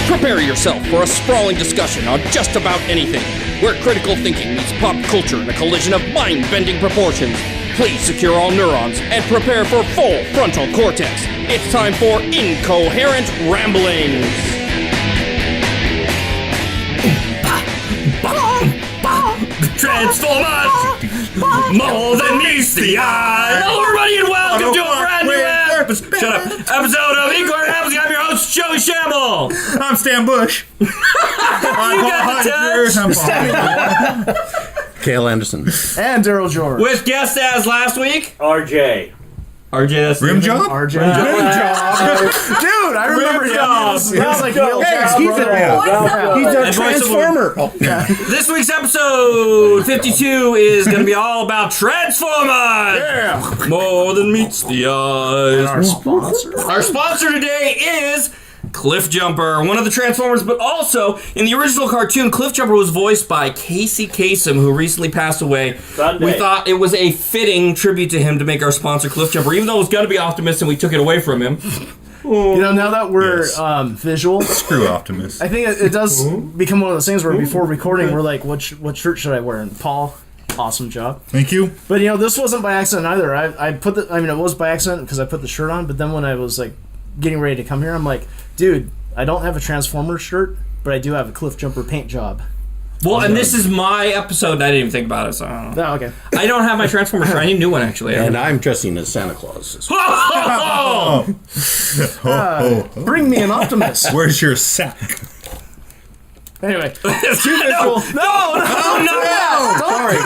Prepare yourself for a sprawling discussion on just about anything, where critical thinking meets pop culture in a collision of mind-bending proportions. Please secure all neurons and prepare for full frontal cortex. It's time for Incoherent Ramblings. Transformers! More than meets the eye! Hello, everybody, and welcome to a brand new episode of Incoherent Ramblings. I'm your host, Joey Shamble. I'm Stan Bush. You got the touch. Cale Anderson. And Daryl George. With guest as last week, RJ. RJ, that's Rim job? RJ. Rim job. Dude, I remember him. He was like Will He's a transformer. This week's episode 52 is going to be all about Transformers. Yeah. More than meets the eye. And our sponsor. Our sponsor today is Cliff Jumper, one of the Transformers, but also in the original cartoon, Cliff Jumper was voiced by Casey Kasem, who recently passed away. Sunday. We thought it was a fitting tribute to him to make our sponsor Cliff Jumper, even though it was going to be Optimus and we took it away from him. You know, now that we're visual, Screw Optimus. I think it does become one of those things where before recording, we're like, what shirt should I wear? And Paul, awesome job. Thank you. But you know, this wasn't by accident either. It was by accident because I put the shirt on, but then when I was like getting ready to come here, I'm like, dude, I don't have a Transformers shirt, but I do have a Cliff Jumper paint job. Well, and this is my episode, and I didn't even think about it, so I don't know. Oh, okay. I don't have my Transformers shirt. I need a new one, actually. And I'm dressing as Santa Claus. Bring me an Optimus. Where's your sack? Anyway, No! don't do that. Sorry.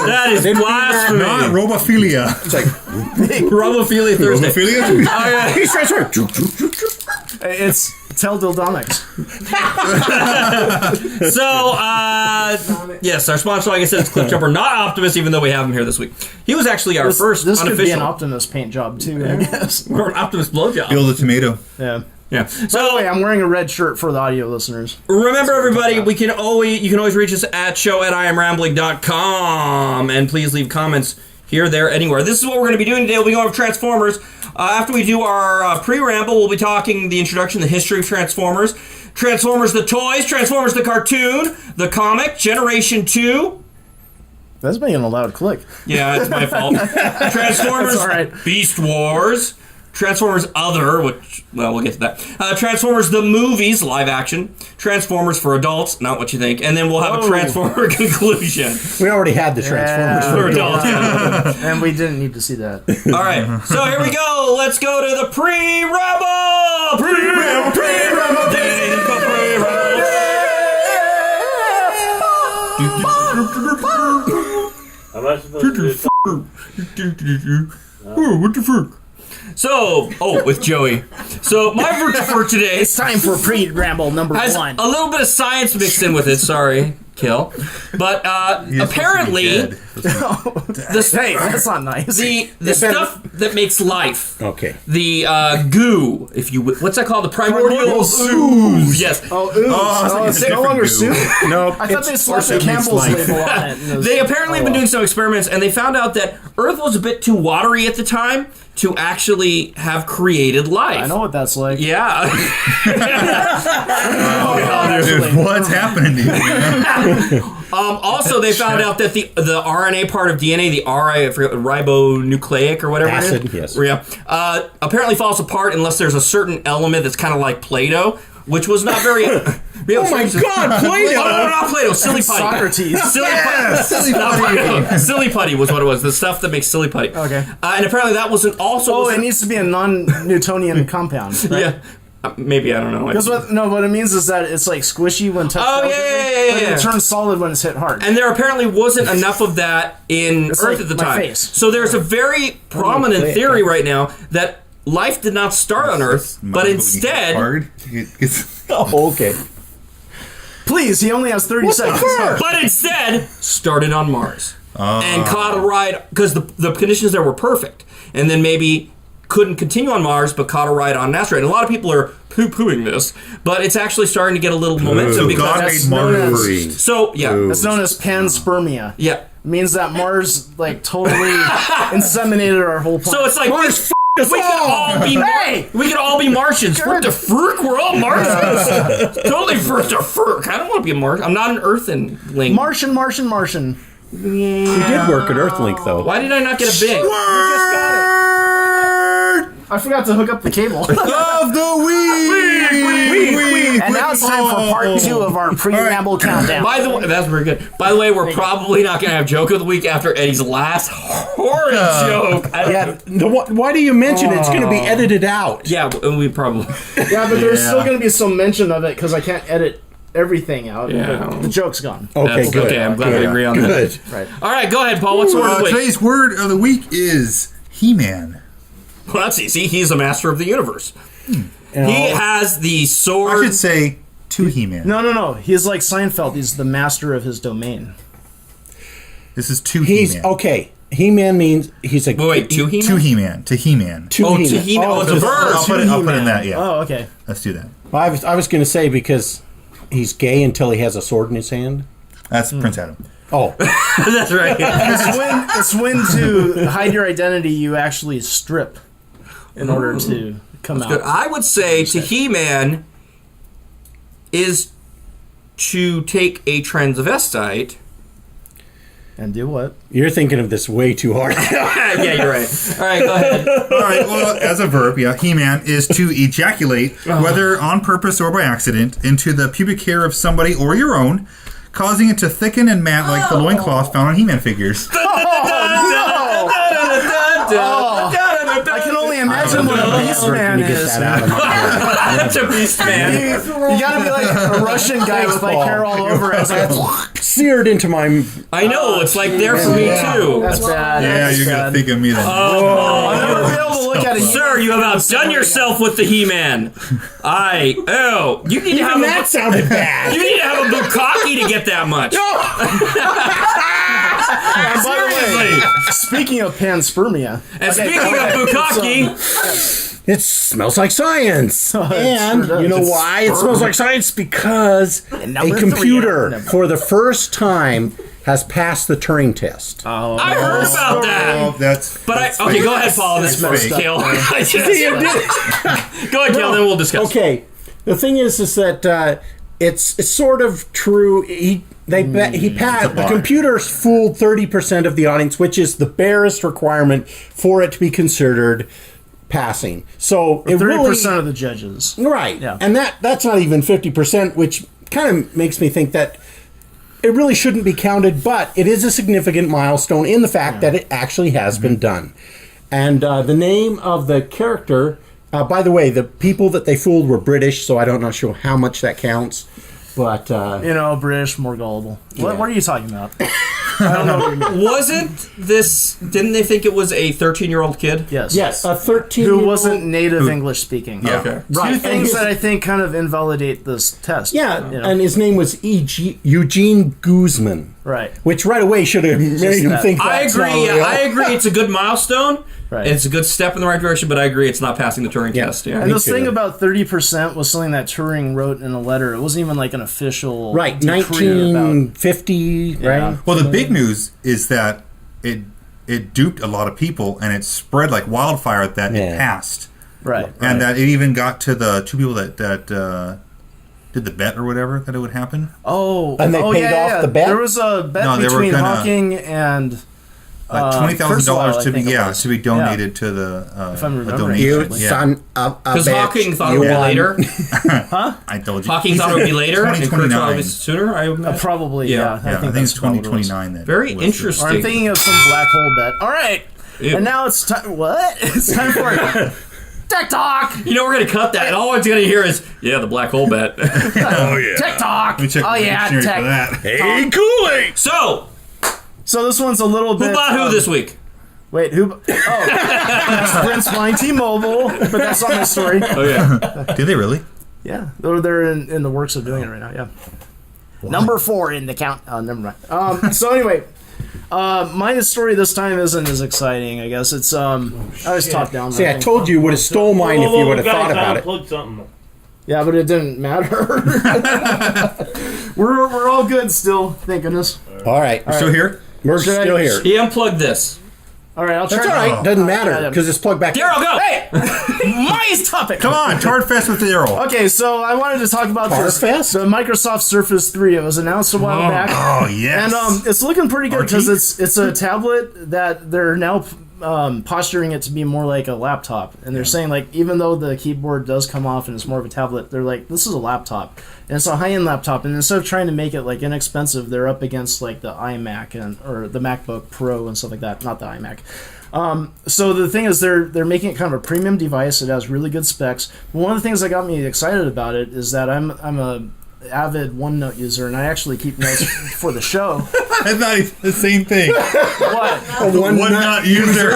That is blasphemy. Not robophilia. It's like, Robophilia Thursday. Robophilia? he's transformed. It's Teldildonics. So, yes, our sponsor, like I said, is Cliff Jumper, not Optimus, even though we have him here this week. He was actually our first This could be an unofficial. Optimus paint job too, I guess. Or an Optimus blowjob. Bill the tomato. Yeah. Yeah. By the So, way, I'm wearing a red shirt for the audio listeners. remember, everybody, you can always reach us at show@IamRambling.com, and please leave comments here, there, anywhere. This is what we're going to be doing today. We'll be going over Transformers. After we do our pre-ramble, we'll be talking the introduction, the history of Transformers, Transformers the toys, Transformers the cartoon, the comic, Generation 2. That's making a loud click. Yeah, it's my fault. Transformers That's all right. Beast Wars, Transformers Other, which, well, we'll get to that. Transformers the movies, live action. Transformers for adults, not what you think. And then we'll have a Transformer conclusion. We already had the Transformers For for adults. And we didn't need to see that. All right, so here we go. Let's go to the pre-ramble. Pre-ramble. Am I supposed to do What the fuck? So, with Joey. So, my virtue for today It's time for pre-ramble number has one. a little bit of science mixed in with it. Sorry, Kill. But apparently, Hey, that's not nice. the stuff that makes life, Okay. the goo, if you would, what's that called? The primordial ooze. Yes. It's no longer soup. No, I thought they slapped a Campbell's label on it. and it was- They apparently have been doing some experiments, and they found out that Earth was a bit too watery at the time to actually have created life. I know what that's like. Yeah. Dude, what's happening to you? Also, they found out that the RNA part of DNA, the I forget, ribonucleic or whatever Acid, it is. yes. Yeah. Apparently falls apart unless there's a certain element that's kind of like Play-Doh, which was not very... Oh my God, Play-Doh! Oh, no, not Play-Doh, silly putty. Socrates. Silly putty was what it was. The stuff that makes silly putty. Okay. And apparently that wasn't also... Oh, it needs to be a non-Newtonian compound. Right? Yeah. Maybe, I don't know. Because what it means is that it's like squishy when touched. Oh, but yeah. it turns solid when it's hit hard. And there apparently wasn't enough of that in It's Earth like at the my time. face. So there's a very prominent theory right now that life did not start on Earth, but instead... Hard. Oh, okay. Please, he only has 30 seconds. But instead, started on Mars. And caught a ride, because the conditions there were perfect. And then maybe couldn't continue on Mars, but caught a ride on an asteroid. And a lot of people are poo-pooing this, but it's actually starting to get a little momentum So because God that's made known Mars as- free. So yeah, It's known as panspermia. yeah. Means that Mars like totally inseminated our whole planet. So it's like Mars we could all be Hey! we could all be Martians. What the frick? We're all Martians. Totally first a frick. I don't want to be a Martian. I'm not an earthling. Martian. We did work at Earthlink, though. Why did I not get a big? I forgot to hook up the cable. of the week. And now it's time for part 2 of our pre-ramble countdown. By the way, that's very good. By the way, we're probably not going to have joke of the week after Eddie's last horrid joke. Why do you mention it? It's going to be edited out. Yeah, we probably. Yeah, but there's still going to be some mention of it because I can't edit everything out. Yeah. But the joke's gone. Okay, That's good. okay. I'm glad we agree on Good. that. Right. All right, go ahead, Paul. What's the word of the week? Today's word of the week is He-Man. Well, that's easy. He's the master of the universe. He has the I sword. should say to He-Man. No. He's like Seinfeld. He's the master of his domain. This is to He's He-Man. okay. He-Man means he's a Wait, to He-Man? To He-Man. To He-Man. to Oh, He-Man. to He-Man. Oh, it's a just- verb. I'll put it in that, yeah. Oh, okay. Let's do that. I was going to say because he's gay until he has a sword in his hand. That's Prince Adam. Oh, That's right. It's when to hide your identity, you actually strip in order to come Good. out. I would say to He-Man is to take a transvestite. And do what? you're thinking of this way too hard. Yeah, you're right. All right, go ahead. All right, well, as a verb, yeah, He-Man is to ejaculate, whether on purpose or by accident, into the pubic hair of somebody or your own, causing it to thicken and mat like the loincloth found on He-Man figures. I can only imagine what a beast man Get is. that out of my head. That's a beast, man. You gotta be like a Russian guy with like hair all over it. It's like, Seared into my. I know. It's like there for me, too. that's bad. Yeah, that's you're going bad. to think of me then. I'll never be able to look at it. Sir, you have outdone yourself with the He-Man. You need to have Even that sounded bad. You need to have a bukkake to get that much. And by the way, Seriously. speaking of panspermia, And speaking of bukkake, It smells like science. it And sure you know does. why it smells like science? Because a number computer, three. for the first time, has passed the Turing test. I heard about that. Oh, that's... Okay, go ahead, Paul. This That's is fake. Kale. Go ahead, Kale. Then we'll discuss. Okay, the thing is that it's sort of true. He passed. The bar. computer's fooled 30% of the audience, which is the barest requirement for it to be considered passing. So it 30% really, of the judges. right, Yeah. and that's not even 50%, which kind of makes me think that it really shouldn't be counted, but it is a significant milestone in the fact that it actually has been done. And the name of the character, by the way, the people that they fooled were British, so I don't know sure how much that counts. But You know, British, more gullible. What are you talking about? I don't know. What you mean. Wasn't this? Didn't they think it was a 13-year-old kid? Yes. yes, a 13 Who wasn't native English speaking. Yeah. Okay. right, Two and things his- that I think kind of invalidate this test. Yeah, You know? and his name was Eugene Guzman. Right. Which right away should have made him that. think I that's agree. not Yeah, real. I agree. It's a good milestone. Right. It's a good step in the right direction, but I agree it's not passing the Turing test. Yeah. And this too. thing about 30% was something that Turing wrote in a letter. It wasn't even like an official Right, decree about. 1950, right? Well, the big news is that it duped a lot of people, and it spread like wildfire that Yeah. it passed. Right. And that it even got to the two people that did the bet or whatever that it would happen. Oh, And they oh, paid yeah, off yeah. the bet? There was a bet No, they were between gonna- Hawking and Like $20,000 to be Kurzweil, to be donated to the If I'm a remembering donation. You correctly. Yeah. son of a Because bitch. Hawking thought it You would be won. later. I told you. Hawking He thought it said would be later. And Kurzweil 2029. was sooner. I imagine. Probably, Yeah. yeah. Yeah, I think that's it's probably what it was. 2029. That Very was interesting. Or I'm thinking of some black hole bet. All right. Ew. And now it's time. What? It's time for Tech Talk. You know, we're going to cut that, and all I'm going to hear is, yeah, the black hole bet. Oh yeah. Tech Talk. Let me check Oh the yeah, dictionary tech. for that. Hey, Kool-Aid! So, So this one's a little who bit. bought who this week? Wait, who? Oh, Sprint's buying T-Mobile, but that's not my story. Oh, yeah. Did they really? Yeah, they're in the works of doing it right now. Yeah. Number 4 in the count. Oh, never mind. So anyway, My story this time isn't as exciting. I guess it's I was talked down. See, I told you would have stole mine if you would have thought about it. Plug something. Yeah, but it didn't matter. we're all good still, thank goodness. All right. Still here? We're still here. He unplugged this. All right, I'll try. That's all right. Doesn't matter because it's plugged back. Daryl, go! Hey, my topic. Come on, Tardfest with Daryl. Okay, so I wanted to talk about this. Tardfest? The Microsoft Surface 3. It was announced a while back. Oh, yes. And it's looking pretty good RT? because it's a tablet that they're now posturing it to be more like a laptop. And they're saying, like, even though the keyboard does come off and it's more of a tablet, they're like, this is a laptop. And it's a high-end laptop. And instead of trying to make it, like, inexpensive, they're up against, like, the iMac or the MacBook Pro and stuff like that. Not the iMac. So the thing is, they're making it kind of a premium device. It has really good specs. One of the things that got me excited about it is that I'm a avid OneNote user, and I actually keep notes for the show. That's not even the same thing. What? OneNote user.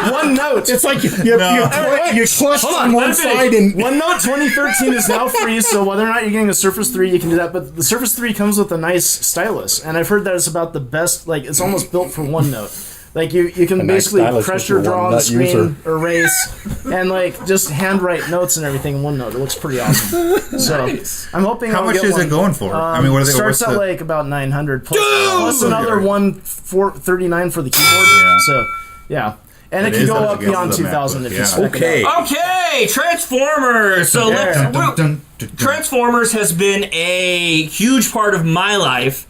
OneNote. It's like you clutch on one side and OneNote 2013 is now free, so whether or not you're getting a Surface 3, you can do that. But the Surface 3 comes with a nice stylus, and I've heard that it's about the best. Like, it's almost built for OneNote. Like, you can basically pressure draw on the screen, erase, and, like, just handwrite notes and everything in OneNote. It looks pretty awesome. So I'm hoping. How much is it going for? I mean, what are they? Starts at like about 900 plus another 139 for the keyboard. Yeah. So yeah, and it can go up beyond 2,000 if you spec it up. Okay, Transformers. So Transformers has been a huge part of my life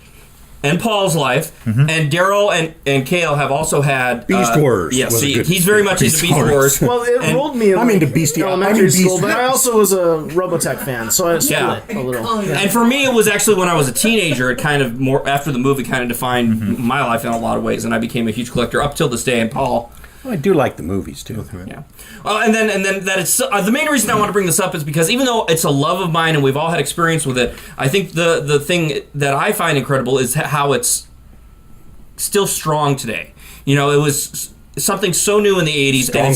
and Paul's life, and Daryl and Kale have also had Beast Wars. Yes, was a good- he's very much into Beast Wars. Well, it rolled me in I'm into like Beastie- elementary I'm into school, Beast- but I also was a Robotech fan, so I split a little. And for me, it was actually when I was a teenager. It kind of more after the movie kind of defined my life in a lot of ways, and I became a huge collector up till this day. And Paul. I do like the movies too. Yeah, and then that it's the main reason I want to bring this up is because even though it's a love of mine and we've all had experience with it, I think the thing that I find incredible is how it's still strong today. You know, it was something so new in the 80s, and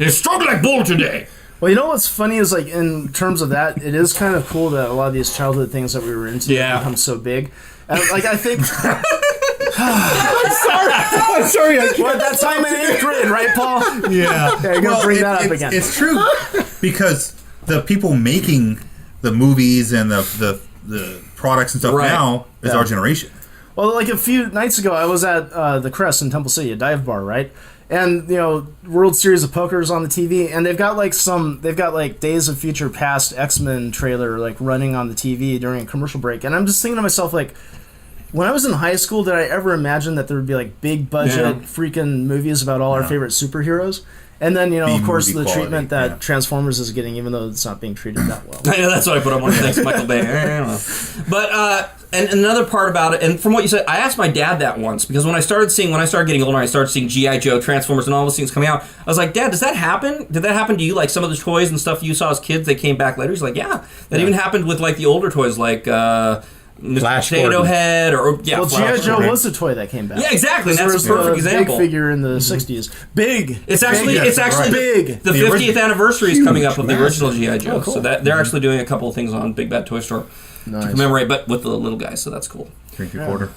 it's strong like bull today. Well, you know what's funny is, like, in terms of that, it is kind of cool that a lot of these childhood things that we were into become so big. And, like, I think. I'm sorry. I can't. Well, that time in 8th grade, right, Paul? Yeah. Yeah, you're gonna bring that up again. It's true because the people making the movies and the products and stuff now is our generation. Well, like a few nights ago, I was at the Crest in Temple City, a dive bar, right? And, you know, World Series of Poker is on the TV, and they've got like Days of Future Past X-Men trailer, like, running on the TV during a commercial break. And I'm just thinking to myself, like, when I was in high school, did I ever imagine that there would be, like, big budget freaking movies about all our favorite superheroes? And then, you know, of course, the treatment that Transformers is getting, even though it's not being treated that well. I know, that's what I put on one. Thanks, Michael Bay. I don't know. But, and another part about it, and from what you said, I asked my dad that once, because when I started getting older, I started seeing G.I. Joe, Transformers, and all those things coming out. I was like, Dad, does that happen? Did that happen to you? Like, some of the toys and stuff you saw as kids, they came back later? He's like, yeah. That even happened with, like, the older toys, like, Flash Potato Gordon. Head, or well, G.I. Joe was the toy that came back. Yeah, exactly. There That's was a perfect the example. Big figure in the '60s. Big. It's actually big. The 50th anniversary is coming up of the original G.I. Joe, so that they're actually doing a couple of things on Big Bad Toy Store to commemorate, but with the little guys, so that's cool. Drink your quarter.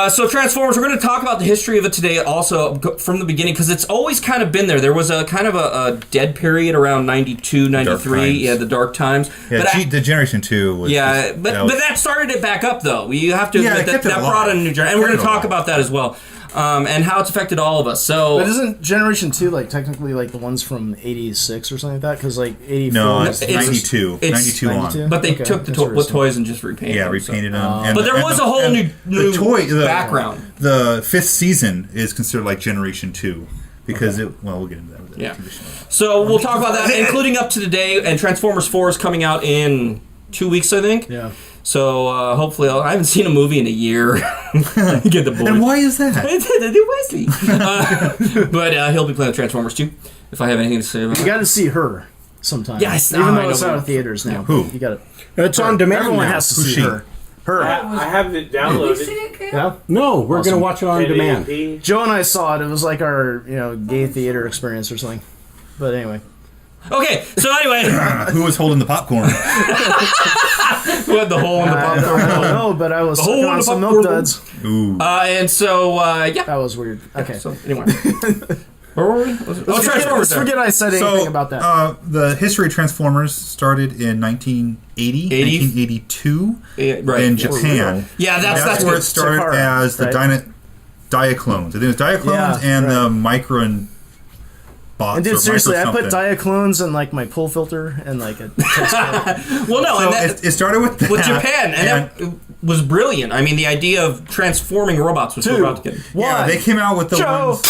So Transformers, we're going to talk about the history of it today also from the beginning, because it's always kind of been there. There was a kind of a dead period around 92, 93, yeah, the dark times. Yeah, but the Generation 2 was... but that started it back up, though. You have to admit that brought in a new generation. And we're going to talk about that as well. And how it's affected all of us. So, but isn't Generation 2 like technically like the ones from '86 or something like that? Because like '84, no, it's 92. It's 92 on. But they took the toys and just repainted them. Repainted them. But there was a whole new background. The 5th season is considered like Generation 2 because we'll get into that. Yeah. So we'll talk about that, including up to today. And Transformers 4 is coming out in 2 weeks, I think. Yeah. So hopefully, I haven't seen a movie in a year. Get the boy. And why is that? But he'll be playing with Transformers 2. If I have anything to say about it. You got to see her sometime. Yes, even though it's out of theaters now. Who? You got it. It's on demand. Everyone now. has to see her. Her. I have it downloaded. Yeah. No, we're going to watch it on demand. Joe and I saw it. It was like our gay theater experience or something. But anyway. Okay, so anyway, Who was holding the popcorn? who had the hole in the popcorn? I don't know, but I was hole sucking in on the some popcorn. milk duds. Ooh. And so yeah. That was weird. Okay. So anyway, where were we? Transformers. Forget I said anything about that. The history of Transformers started in 1982 right. in Japan. Yeah, that's where good. it started Sakura, as the right? Diaclones. I think it was Diaclones Yeah, and right. the Micron bots. And dude, or seriously, I Micro put something. Diaclones in like my pool filter and like a Well, no, So and that, it started with that. with Japan, and that was brilliant. I mean, the idea of transforming robots was so about to get. yeah, they came out with the Joe. ones.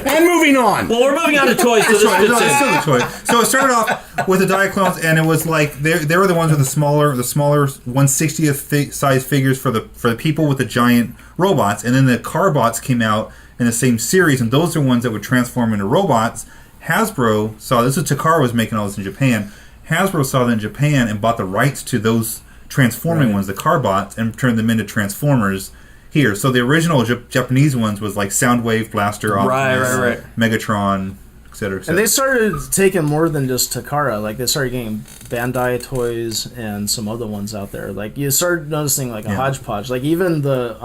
And moving on. Well, we're moving on to toys, so this No, fits it's in. still the toy. So it started off with the Diaclones, and it was like they were the ones with the smaller 1/60th size figures for the people with the giant robots, and then the Carbots came out in the same series, and those are ones that would transform into robots. Hasbro saw this. Takara was making all this in Japan. Hasbro saw that in Japan and bought the rights to those transforming ones, the Carbots, and turned them into Transformers here. So the original Japanese ones was like Soundwave, Blaster, Optimus, Right. Megatron, etc. And they started taking more than just Takara. Like they started getting Bandai toys and some other ones out there. Like you started noticing like a hodgepodge. Like even the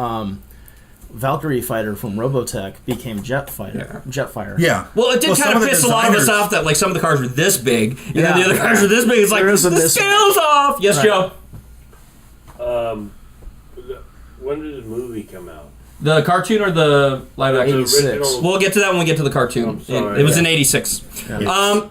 Valkyrie fighter from Robotech became Jetfire. Yeah. Well, it did kind of piss a lot of us off that like some of the cars were this big, and then the other cars were this big. It's like There is a the mis- scale's off. Yes, Right. Joe. When did the movie come out? The cartoon or the live action? 86. We'll get to that when we get to the cartoon. I'm sorry. It was in '86.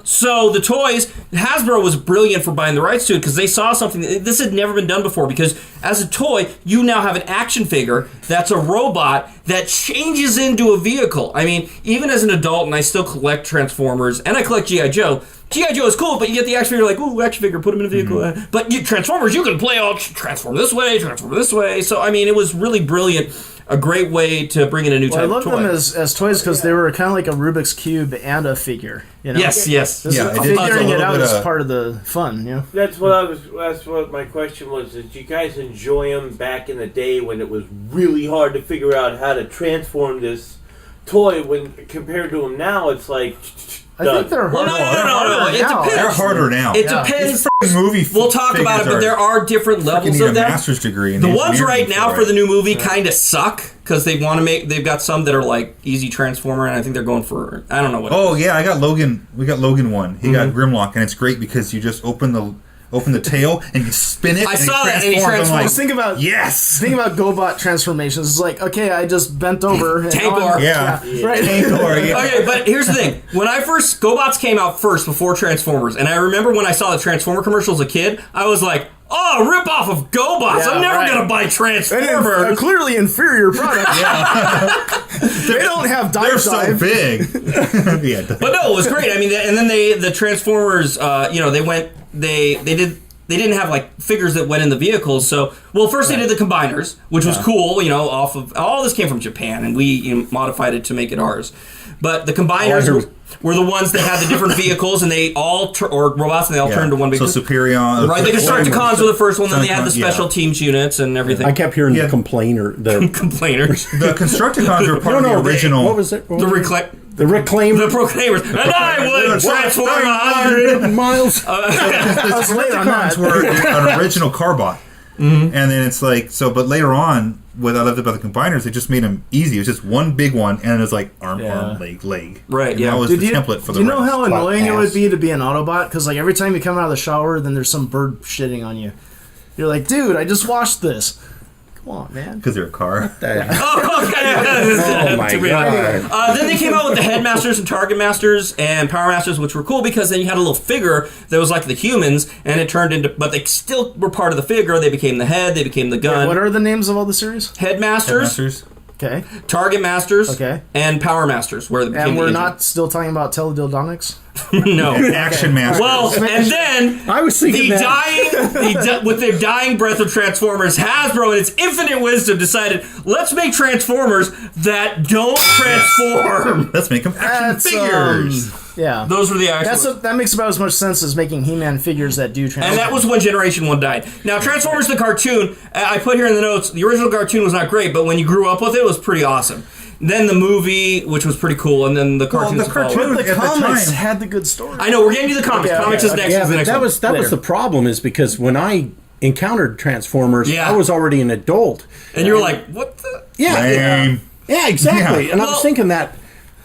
So the toys, Hasbro was brilliant for buying the rights to it because they saw something. This had never been done before because as a toy, you now have an action figure that's a robot that changes into a vehicle. I mean, even as an adult, and I still collect Transformers, and I collect G.I. Joe. G.I. Joe is cool, but you get the action figure like, ooh, action figure, put him in a vehicle. But Transformers, you can play all transform this way, transform this way. So, I mean, it was really brilliant. A great way to bring in a new Well, type I love of toy. them as toys because they were kind of like a Rubik's Cube and a figure. You know? Yes. Yeah, it did Figuring a it out little is bit of- part of the fun, you know? That's what my question was. Did you guys enjoy them back in the day when it was really hard to figure out how to transform this toy? When compared to them now, it's like I think they're Well, harder. no. It depends. They're harder now. It depends. Movie We'll talk about it, but there are different levels need a of them. master's degree. In The ones engineering right now it. for the new movie kind of suck because they want to make. They've got some that are like easy transformer, and I think they're going for. I don't know what. Oh yeah, I got Logan. We got Logan one. He got Grimlock, and it's great because you just open the tail and you spin it. I and saw that, and he I'm transforms. like, Think about yes. Think about GoBot transformations. It's like, okay, I just bent over. And Tankor. Yeah. Right. Tankor, yeah. Okay, but here's the thing. When I first GoBots came out first before Transformers, and I remember when I saw the Transformer commercial as a kid, I was like, "Oh, rip off of GoBots! Yeah, I'm never right. gonna buy A Transformers." clearly inferior product. They don't have They're dive so dive. big. Yeah. But no, it was great. I mean, and then the Transformers, they didn't have like figures that went in the vehicles. So, well, first they did the combiners, which was cool. Off of all this came from Japan, and we modified it to make it ours. But the combiners were the ones that had the different vehicles, and they all or robots, and they all turned to one big. So Superion. Right, the Constructicons were the first one. Then they had the Yeah. special teams units and everything. I kept hearing Yeah. the complainer. The Complainers, The Constructicons were part of the original. What was it? the reclaim, The reclaim. the Proclaimers, and I would transform 100. miles. That's late on Constructicons that. were an original Carbot. And then it's like, but later on, what I loved about the combiners, they just made them easy. It was just one big one, and it was like arm, leg. Right, And yeah. that was Dude, the template for the Do you know rest. how annoying it ass. would be to be an Autobot? Because like every time you come out of the shower, then there's some bird shitting on you. You're like, dude, I just washed this. Come on, man. Because they're a car. Oh, okay. Oh my god. Then they came out with the Headmasters and Target Masters and Power Masters, which were cool because then you had a little figure that was like the humans, and it turned into. But they still were part of the figure. They became the head. They became the gun. What are the names of all the series? Headmasters, Headmasters. Okay. Target Masters, Okay. and Power Masters, where they became And the we're engine. not still talking about Teledildonics? No. Action Master. Well, and then I was thinking the that. with their dying breath of Transformers, Hasbro in its infinite wisdom decided, let's make Transformers that don't transform. Let's make them action That's, figures. Yeah. Those were the actual. That makes about as much sense as making He-Man figures that do transform. And that was when Generation 1 died. Now, Transformers the cartoon, I put here in the notes, the original cartoon was not great, but when you grew up with it, it was pretty awesome. then the movie, which was pretty cool, and then the cartoons. the cartoon- But the At the comics time- had the good story. I know we're getting to the comics. Okay, Comics okay, is next. Yeah, is the but next that one. was Later. the problem is because when I encountered Transformers, Yeah. I was already an adult. and you were like, "What the?" Yeah, Lame. yeah, exactly. Yeah. And I Well- was thinking that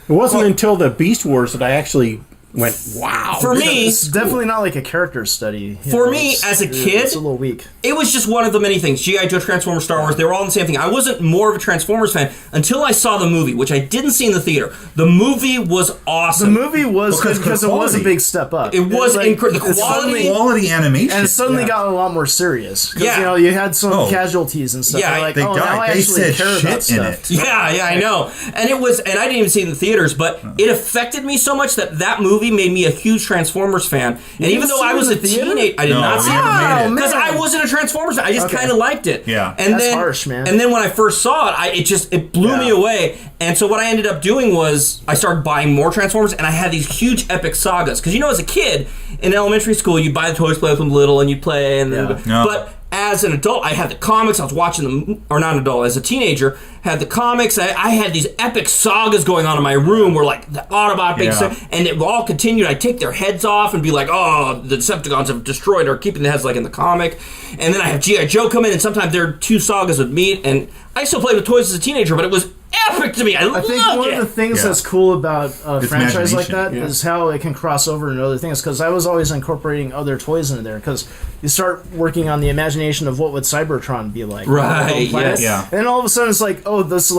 it wasn't until the Beast Wars that I actually went, wow. For me, It's definitely not like a character study. you For know, me, it's- as a kid- it's a little weak. it was just one of the many things. G.I. Joe, Transformers, Star Wars, they were all the same thing. I wasn't more of a Transformers fan until I saw the movie, which I didn't see in the theater. The movie was The awesome. movie was Because good because it was a quality. big step up. It was like, incredible. The it's suddenly- Quality animation. and it suddenly Yeah. got a lot more serious. 'Cause, Yeah. you know, you had some Oh. casualties and stuff. Yeah, You're like, they oh, now died. I They actually said care about shit in stuff. it. Yeah, I know. And I didn't even see it in the theaters, but it affected me so much that movie made me a huge Transformers fan. And even didn't though see I it was in a the theater? teenager, I did No, not see you it. never made it. Because man. I wasn't a Transformers fan. I just Okay. kind of liked it. Yeah. And That's then, harsh, man. And then when I first saw it, it blew me Yeah. away. And so what I ended up doing was I started buying more Transformers, and I had these huge epic sagas. Because as a kid in elementary school, you'd buy the toys, play with them little, and you'd play. And then, Yeah. but as an adult, I had the comics. I was watching them, or not an adult, as a teenager, had the comics. I had these epic sagas going on in my room, where like the Autobot, big, Yeah. and it all continued. I'd take their heads off and be like, "Oh, the Decepticons have destroyed," or keeping the heads like in the comic. And then I have G.I. Joe come in, and sometimes their two sagas would meet. And I still played with toys as a teenager, but it was epic to me. I I think loved one it. of the things Yeah. that's cool about a It's franchise like that imagination. is how it can cross over into other things. Because I was always incorporating other toys into there. Because you start working on the imagination of what would Cybertron be like, Right, on the home planet. yes. Yeah. And then all of a sudden it's like, oh, this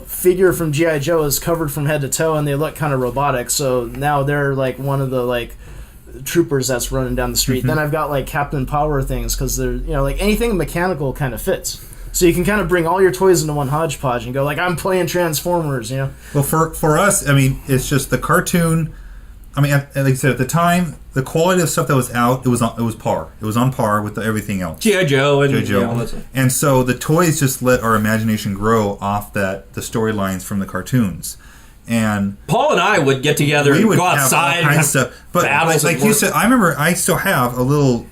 figure from G.I. Joe is covered from head to toe, and they look kind of robotic. So now they're like one of the troopers that's running down the street. Then I've got like Captain Power things because they're like anything mechanical kind of fits. So you can kind of bring all your toys into one hodgepodge and go like, I'm playing Transformers, Well, for us, I mean, it's just the cartoon. I mean, like I said, at the time, the quality of stuff that was out, it was par. It was on par with everything else. G.I. Joe and Joe. all that stuff. And so the toys just let our imagination grow off the storylines from the cartoons. And Paul and I would get together we and would go have outside all and kinds have of stuff. But battles like and you work. said, I remember I still have a little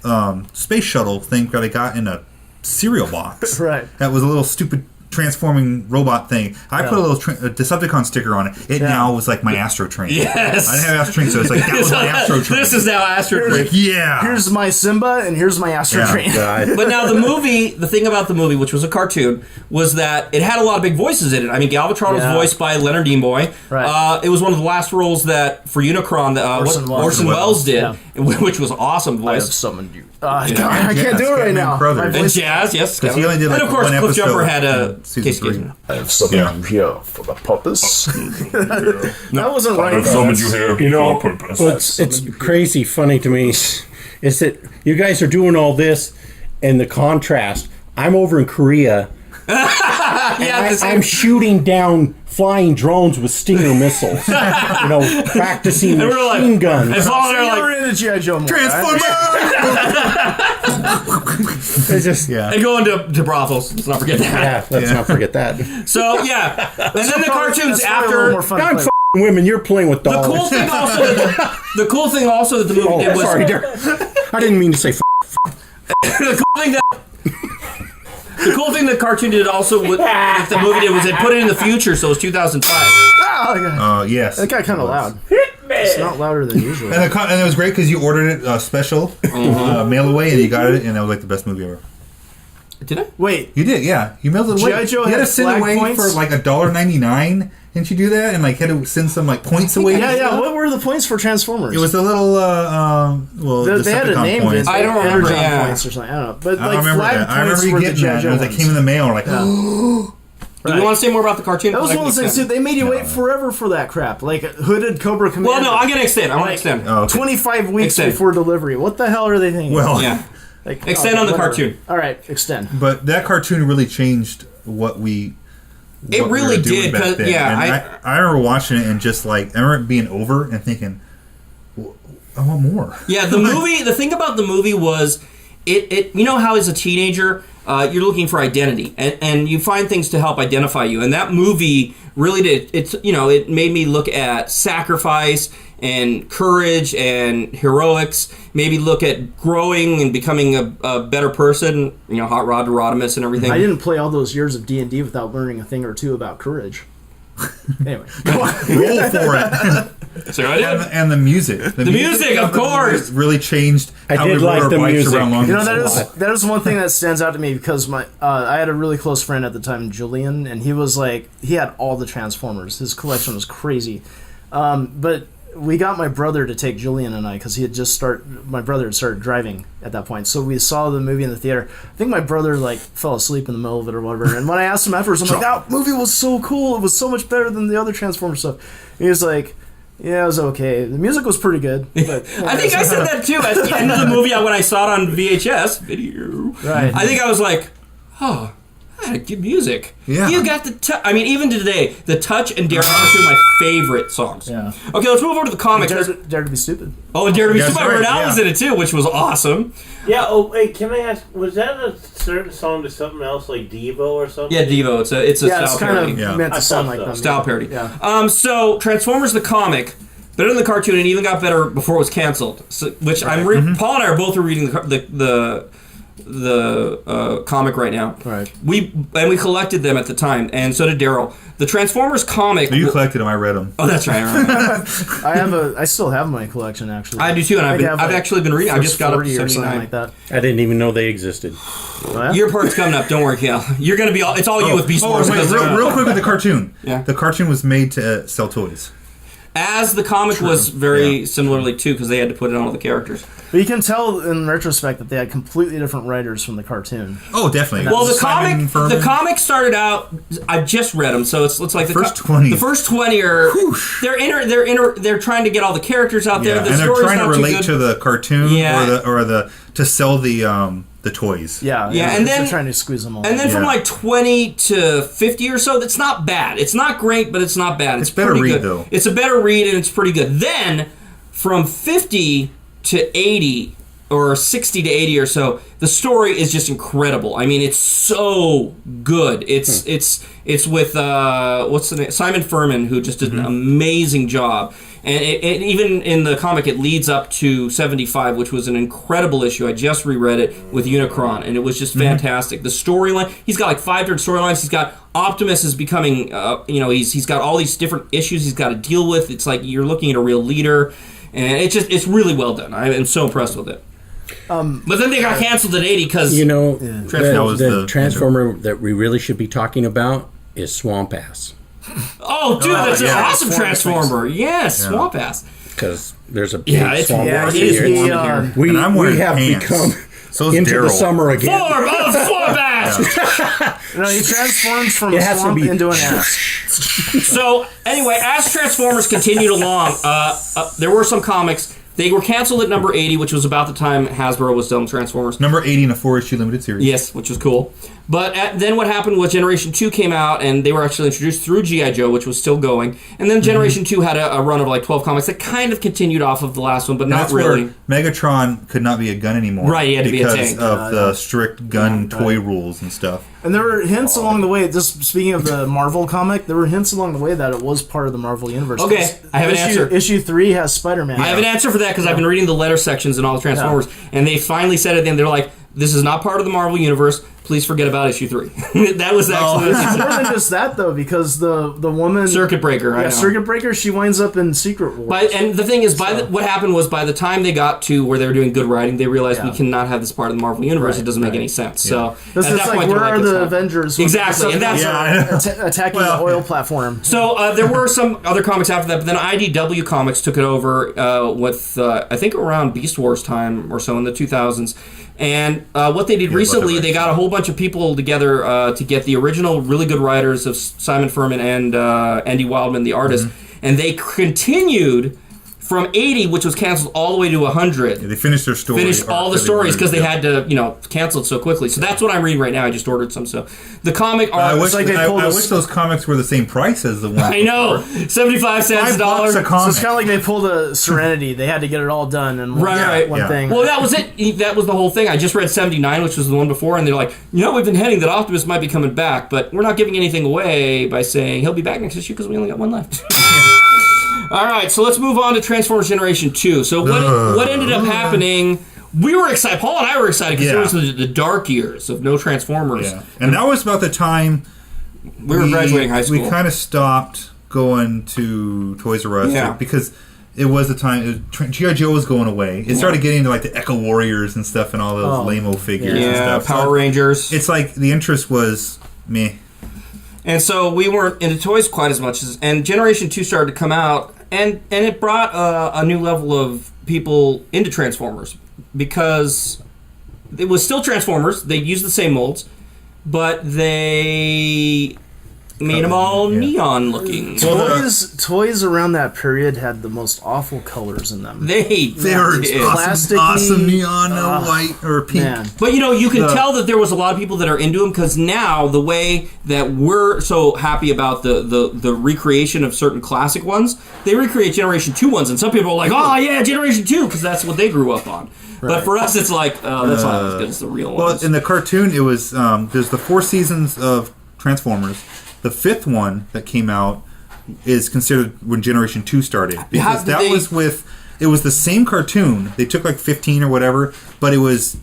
space shuttle thing that I got in a cereal box. Right. That was a little stupid transforming robot thing. I put a little Decepticon sticker on it. It now was like my Astro Train. Yes. I didn't have Astro Train, so it's like that was my Astro Train. This is now Astro Train. like, yeah. Here's my Simba and here's my Astro Yeah. Train. But now the thing about the movie, which was a cartoon, was that it had a lot of big voices in it. I mean, Galvatron was Yeah. voiced by Leonard Nimoy. Right. It was one of the last roles that for Unicron that Orson Welles did, Yeah. which was awesome I have voice. summoned you. God, I can't do it right Scatman now. Brothers. My And voice- Jazz, yes. Because he only did, like, and of course, one Cliff Jumper episode had a in season case 3. occasion. I have summoned you here for the purpose. that wasn't I right. have summoned you here for a purpose. Well, it's crazy funny to me is that you guys are doing all this and the contrast. I'm over in Korea. Yeah, I'm shooting down flying drones with Stinger missiles. Practicing And we're like- machine guns. and Paul and I You're are like, into G.I. Joe more, Transformers! It's just, Yeah. and going to brothels. Let's not forget that. yeah, let's not forget that. So yeah, and then the cartoons That's probably a little more after. fun to I'm play f***ing women. You're playing with The dolls. cool thing also, the cool thing also that the movie Oh, did was sorry, dear. I didn't mean to say. the cool thing that. The cool thing that cartoon did also with the movie did was it put it in the future, so it was 2005. Yes. That got kind of loud. It's not louder than usual. And it was great because you ordered it special, mail away, and you got it, and that was like the best movie ever. Did I? Wait, You did, yeah. You mailed it away. G.I. Joe you had to had send flag away points? for like $1.99. Didn't you do that? And like had to send some like points away. yeah, and yeah. stuff? What were the points for Transformers? It was a little they had a Decepticon name. points. I don't remember, Energon yeah. points or something. I don't know. But I like don't remember flag that. I points remember you were the getting G.I. that. Joe It ones. came in the mail. Like, Do you want to say more about the cartoon? That was one of those things too. They made you wait forever for that crap. Like hooded Cobra Commander. Well, no, I'm gonna extend. I want to extend. oh, okay. 25 weeks Extend. before delivery. What the hell are they thinking? Well, Yeah, Like, extend on the whatever. cartoon. All right, extend. but that cartoon really changed what we. It what we really were doing did, back 'cause- then. yeah, And I remember watching it and just like I remember it being over and thinking, I want more. Yeah, the movie. The thing about the movie was, it. You know how as a teenager, you're looking for identity, and you find things to help identify you. And that movie really did. It made me look at sacrifice and courage and heroics. Maybe look at growing and becoming a better person. Hot Rod to Rodimus and everything. I didn't play all those years of D&D without learning a thing or two about courage. Anyway, Roll for it. So I did. And the music. The music, of course. really changed I how did we rode like our the bikes music. around long you know distance. that is one thing that stands out to me because I had a really close friend at the time, Julian, and he was like he had all the Transformers. His collection was crazy, but we got my brother to take Julian and I because my brother had started driving at that point. So we saw the movie in the theater. I think my brother like fell asleep in the middle of it or whatever. And when I asked him afterwards, I'm like, that movie was so cool. It was so much better than the other Transformers stuff. And he was like, yeah, it was okay. The music was pretty good. But, I think I said that too at the end of the movie when I saw it on VHS video. Right. I think I was like, oh, good music. Yeah. You got the touch. I mean, even today, the touch and Dare are two of my favorite songs. Yeah. Okay, let's move over to the comics. Dare to be stupid. Oh, and Dare to Be That's Stupid. right, Renal yeah. was in it too, which was awesome. Yeah. Oh, wait. Can I ask? Was that a certain song to something else like Devo or something? Yeah, Devo. It's a Yeah, style it's kind parody. of Yeah. meant I to sound thought like so. them. Style parody. Yeah. So Transformers the comic, better than the cartoon, and even got better before it was canceled. So, which I'm Paul and I are both reading the comic right now. Right. We collected them at the time, and so did Daryl. The Transformers comic. You collected them. I read them. Oh, that's right. Right. I still have my collection actually. I do too, and I've actually been reading. I just got up to 40 or something 79. like that. I didn't even know they existed. What? Your part's coming up. Don't worry, Cal. You're gonna be all. It's all you with Beast Wars. wait, real quick with the cartoon. Yeah. The cartoon was made to sell toys. As the comic was very similarly too, because they had to put it on all the characters. But you can tell in retrospect that they had completely different writers from the cartoon. Oh, definitely. Well, the Simon Furman. the comic started out. I just read them, so it's like the first 20. The first 20 are they're trying to get all the characters out there. Yeah, The and they're story's trying to not too relate good. to the cartoon Yeah. or the to sell the toys. Yeah, and they're then trying to squeeze them all. And then from Yeah. like 20 to 50 or so, that's not bad. It's not great, but it's not bad. It's better pretty read, good. though. It's a better read, and it's pretty good. Then from 50 to 80 or 60 to 80 or so, the story is just incredible. I mean, it's so good. It's with what's the name? Simon Furman, who just did an amazing job. And it, even in the comic, it leads up to 75, which was an incredible issue. I just reread it with Unicron, and it was just fantastic. The storyline, he's got like 5 different storylines. He's got Optimus is becoming, he's got all these different issues he's got to deal with. It's like you're looking at a real leader, and it's really well done. I am so impressed with it. But then they got canceled at 80 because The Transformer that we really should be talking about is Swamp Ass. oh, dude, that's an yeah. awesome Transformer. Yes, Swamp Ass. Because there's a big it's swamp yeah, ass it is here. warm in here. We, And I'm we wearing have pants. become So is into the Daryl. summer again. Swamp Ass. No, he transforms from It a has to swamp be- into an ass. So anyway, as Transformers continued along, there were some comics. They were canceled at number 80, which was about the time Hasbro was done with Transformers. Number 80 in a 4-issue limited series. Yes, which was cool. But then what happened was Generation 2 came out, and they were actually introduced through G.I. Joe, which was still going. And then Generation 2 had a run of like 12 comics that kind of continued off of the last one, but not That's really. where Megatron could not be a gun anymore. Right, he had to be a because tank. of the strict gun toy rules and stuff. And there were hints along the way, just speaking of the Marvel comic, there were hints along the way that it was part of the Marvel Universe. Okay, 'Cause I have an answer. Issue 3 has Spider-Man. I have an answer for that because I've been reading the letter sections in all the Transformers, and they finally said at the end, they're like, this is not part of the Marvel Universe. Please forget about issue 3. That was actually It's more than just that, though, because the woman... Circuit Breaker. I know. Circuit Breaker, she winds up in Secret Wars. And the thing is, what happened was by the time they got to where they were doing good writing, they realized we cannot have this part of the Marvel Universe. It doesn't make any sense. So This at is that like, point, where they're are like, the it's not. Avengers? Exactly, and that's attacking the oil platform. So there were some other comics after that, but then IDW Comics took it over with I think around Beast Wars time or so in the 2000s. And what they did recently, they got a whole bunch of people together to get the original really good writers of Simon Furman and Andy Wildman, the artist, and they continued from 80, which was canceled, all the way to 100. Yeah, they finished their story. Finished all the stories because they had to, cancel it so quickly. So that's what I'm reading right now. I just ordered some. So the comic art. I wish, like they I pulled wish those comics were the same price as the one. I know, 75 cents, $5 $1. a So comic. it's kind of like they pulled a Serenity. They had to get it all done in Right. one thing. Well, that was it. That was the whole thing. I just read 79, which was the one before, and they're like, we've been hinting that Optimus might be coming back, but we're not giving anything away by saying he'll be back next issue because we only got one left. All right, so let's move on to Transformers Generation 2. So what ended up happening... We were excited. Paul and I were excited because it was the dark years of no Transformers. Yeah. And that was about the time We were graduating high school. We kind of stopped going to Toys R Us because it was the time G.I. Joe was going away. It started getting into like the Echo Warriors and stuff and all those lame-o figures and stuff. Power Rangers. It's like the interest was meh. And so we weren't into toys quite as much. And Generation 2 started to come out, and it brought a new level of people into Transformers because it was still Transformers. They used the same molds, but they made them all neon looking. Toys around that period had the most awful colors in them. They were awesome neon white or pink. Man. But you can tell that there was a lot of people that are into them because now the way that we're so happy about the recreation of certain classic ones, they recreate Generation 2 ones, and some people are like, oh yeah, Generation 2, because that's what they grew up on. Right. But for us, it's like, that's not as good as the real ones. Well, in the cartoon, it was there's the 4 seasons of Transformers. The 5th one that came out is considered when Generation 2 started. Because it was the same cartoon. They took like 15 or whatever, but it was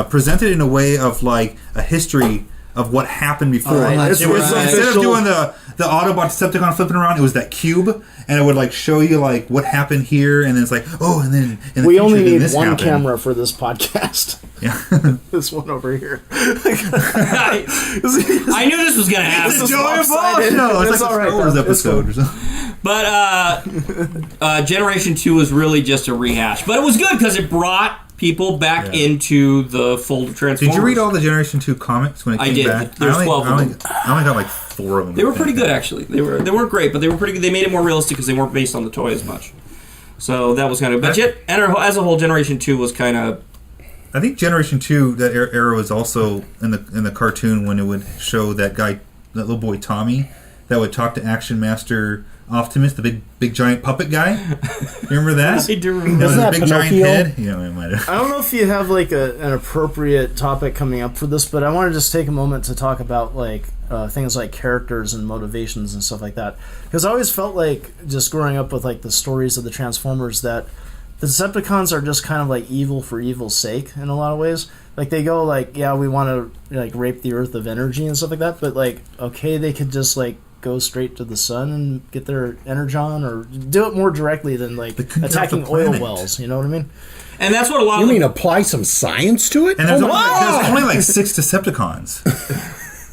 presented in a way of like a history of what happened before. Instead of doing the Autobot Decepticon flipping around, it was that cube, and it would like show you like what happened here, and then it's like, oh, and then in the we future, only need this one happened. camera for this podcast. Yeah. This one over here. I knew this was going to happen. It's Joey Ball show. It's like a Star Wars episode or something. But Generation 2 was really just a rehash. But it was good because it brought people back into the fold of Transformers. Did you read all the Generation 2 comics when it came back? I did. There's 12 of them. I only got like 4 of them. They were pretty good, actually. They weren't great, but they were pretty good. They made it more realistic because they weren't based on the toy as much. So that was kind of... But as a whole, Generation 2 was kind of... I think Generation 2, that era was also in the cartoon when it would show that guy, that little boy Tommy, that would talk to Action Master Optimus, the big giant puppet guy. Remember that? I do remember. Isn't that big giant head? Yeah, it might have. I don't know if you have like an appropriate topic coming up for this, but I want to just take a moment to talk about like things like characters and motivations and stuff like that. Because I always felt like, just growing up with like the stories of the Transformers, that the Decepticons are just kind of like evil for evil's sake in a lot of ways. Like they go like, yeah, we want to like rape the earth of energy and stuff like that, but like, okay, they could just like go straight to the sun and get their energon, or do it more directly than like attacking oil wells. You know what I mean? And that's what a lot of... You mean apply some science to it? And there's only like 6 Decepticons.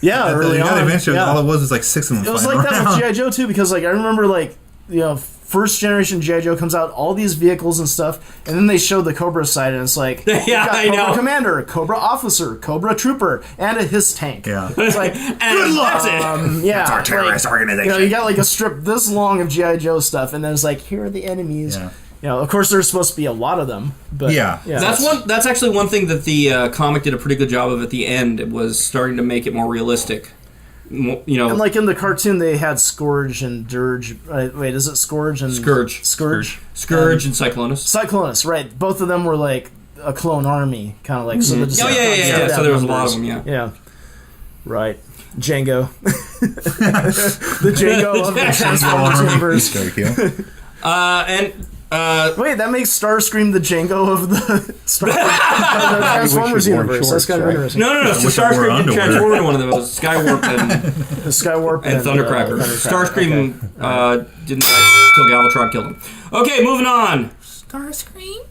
Yeah, early on. Eventually, all it was like 6 of them. It was like that with G.I. Joe too, because like I remember like, first generation G.I. Joe comes out, all these vehicles and stuff, and then they show the Cobra side, and it's like, Cobra Commander, Cobra Officer, Cobra Trooper, and a HISS tank. Yeah. It's like, good luck. That's our terrorist organization. You got like a strip this long of G.I. Joe stuff, and then it's like, here are the enemies. Yeah. Of course, there's supposed to be a lot of them, but that's actually one thing that the comic did a pretty good job of at the end. It was starting to make it more realistic. And like in the cartoon, they had Scourge and Dirge. Wait, is it Scourge and Scourge? Scourge And Cyclonus. Cyclonus, right? Both of them were like a clone army, kind of like. So yeah. So there was a lot of them. Yeah. Right. Django. The Django of the Transformers universe. Wait, that makes Starscream the Django of the Transformers universe. That's kind of interesting. No. So Starscream didn't transform into one of those. Skywarp and Thundercracker. Starscream didn't die till Galvatron killed him. Okay, moving on. Starscream?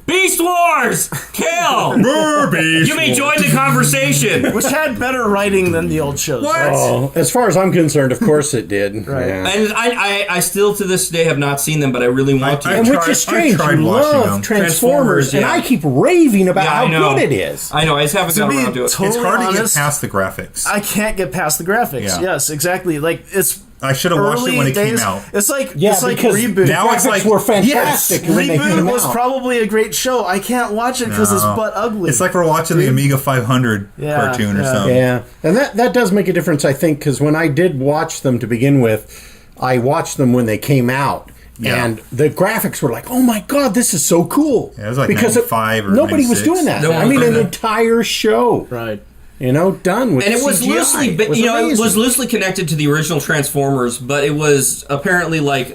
Beast Wars! Kill! You may join the conversation. Which had better writing than the old shows. What? Right? Oh, as far as I'm concerned, of course it did. Right. Yeah. And I still to this day have not seen them, but I really want to. Which is strange. You love Transformers, and I keep raving about how good it is. I know. I just haven't got around to it. It's hard to get past the graphics. I can't get past the graphics. Yeah. Yes, exactly. Like it's. I should have watched it when it came out. It's like Reboot. Now it's like were fantastic. When they came Reboot was out. probably a great show. I can't watch it because it's butt ugly. It's like we're watching the Amiga 500 cartoon or something. Yeah, and that does make a difference, I think, because when I did watch them to begin with, I watched them when they came out. Yeah. And the graphics were like, oh my god, this is so cool. Yeah, it was like 95 or nobody 96. was doing that. I mean, an entire show. Right. Done with and it was CGI. loosely, it was loosely connected to the original Transformers, but it was apparently like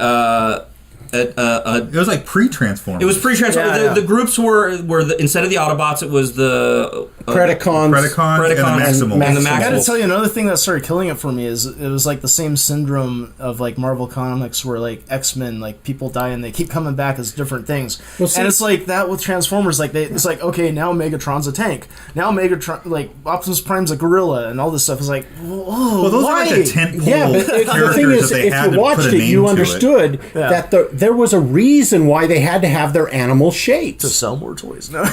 It was like pre-Transformers. It was pre-Transformers. Yeah, The groups were instead of the Autobots, it was the Predacons Predacons. and the Maximals. And the I gotta Maximals. tell you, another thing that started killing it for me is it was like the same syndrome of like Marvel Comics where like X-Men, like people die and they keep coming back as different things. Well, see- and it's like that with Transformers. Like it's like, okay, now Megatron's a tank. Now Megatron, like Optimus Prime's a gorilla, and all this stuff is like, whoa, Well, those why? are like the tentpole Yeah, but the characters thing is, that they if had you to watched put a it, name you to understood Yeah. that there was a reason why they had to have their animal To shapes. sell more toys. No.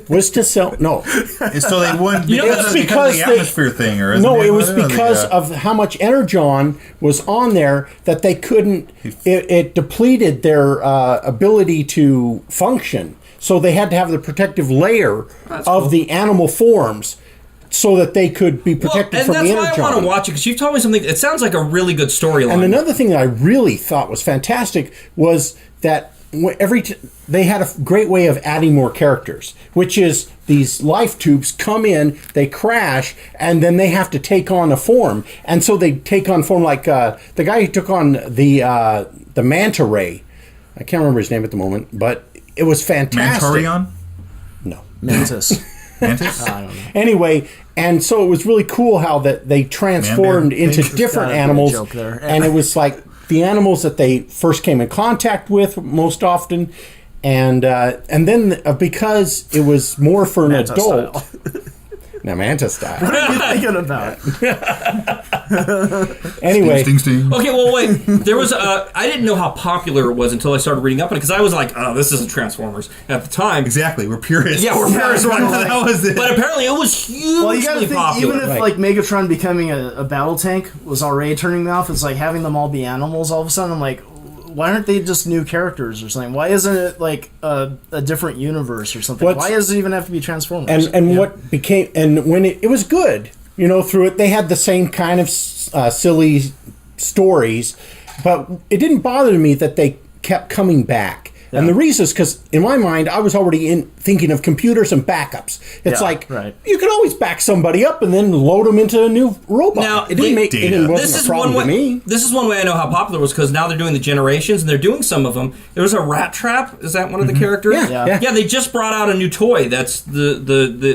Was to sell. No, And so they wouldn't. You know, because it's of because the they- atmosphere thing, or isn't no, it? it was What are they, because of how much Energon was on there that they couldn't. It depleted their ability to function, so they had to have the protective layer of the animal forms, so that they could be protected and from that's the why I Energon. want to watch it because you've told me something. It sounds like a really good storyline. And another thing that I really thought was fantastic was that they had a great way of adding more characters, which is these life tubes come in, they crash, and then they have to take on a form. And so they take on form like the guy who took on the manta ray. I can't remember his name at the moment, but it was fantastic. Mantorion? No. Mantis. Mantis? I don't know. Anyway, and so it was really cool how that they transformed Man-Bear. into Thanks. different Gotta be a animals, joke there. and it was like the animals that they first came in contact with most often, and then because it was more for an Manta adult. style. Now, Manta style. What are you thinking about? Anyway, Sting, sting. Okay, well, wait. There was I didn't know how popular it was until I started reading up on it because I was like, "Oh, this isn't Transformers." At the time, Exactly, we're purists. yeah, we're purists, What right? the hell is it? But apparently, it was hugely Well, you gotta think, popular. even if like Megatron becoming a battle tank was already turning me off, it's like having them all be animals all of a sudden. I'm like, why aren't they just new characters or something? Why isn't it like a different universe or something? What's- Why does it even have to be Transformers? and what became, and when it was good, through it, they had the same kind of silly stories, but it didn't bother me that they kept coming back. And the reason is because, in my mind, I was already thinking of computers and backups. It's Yeah, like, right. you can always back somebody up and then load them into a new robot. Now, it didn't data. it wasn't This a is problem one to way. me. This is one way I know how popular it was because now they're doing the generations and they're doing some of them. There was a Rat Trap. Is that one of the characters? Yeah. They just brought out a new toy. That's the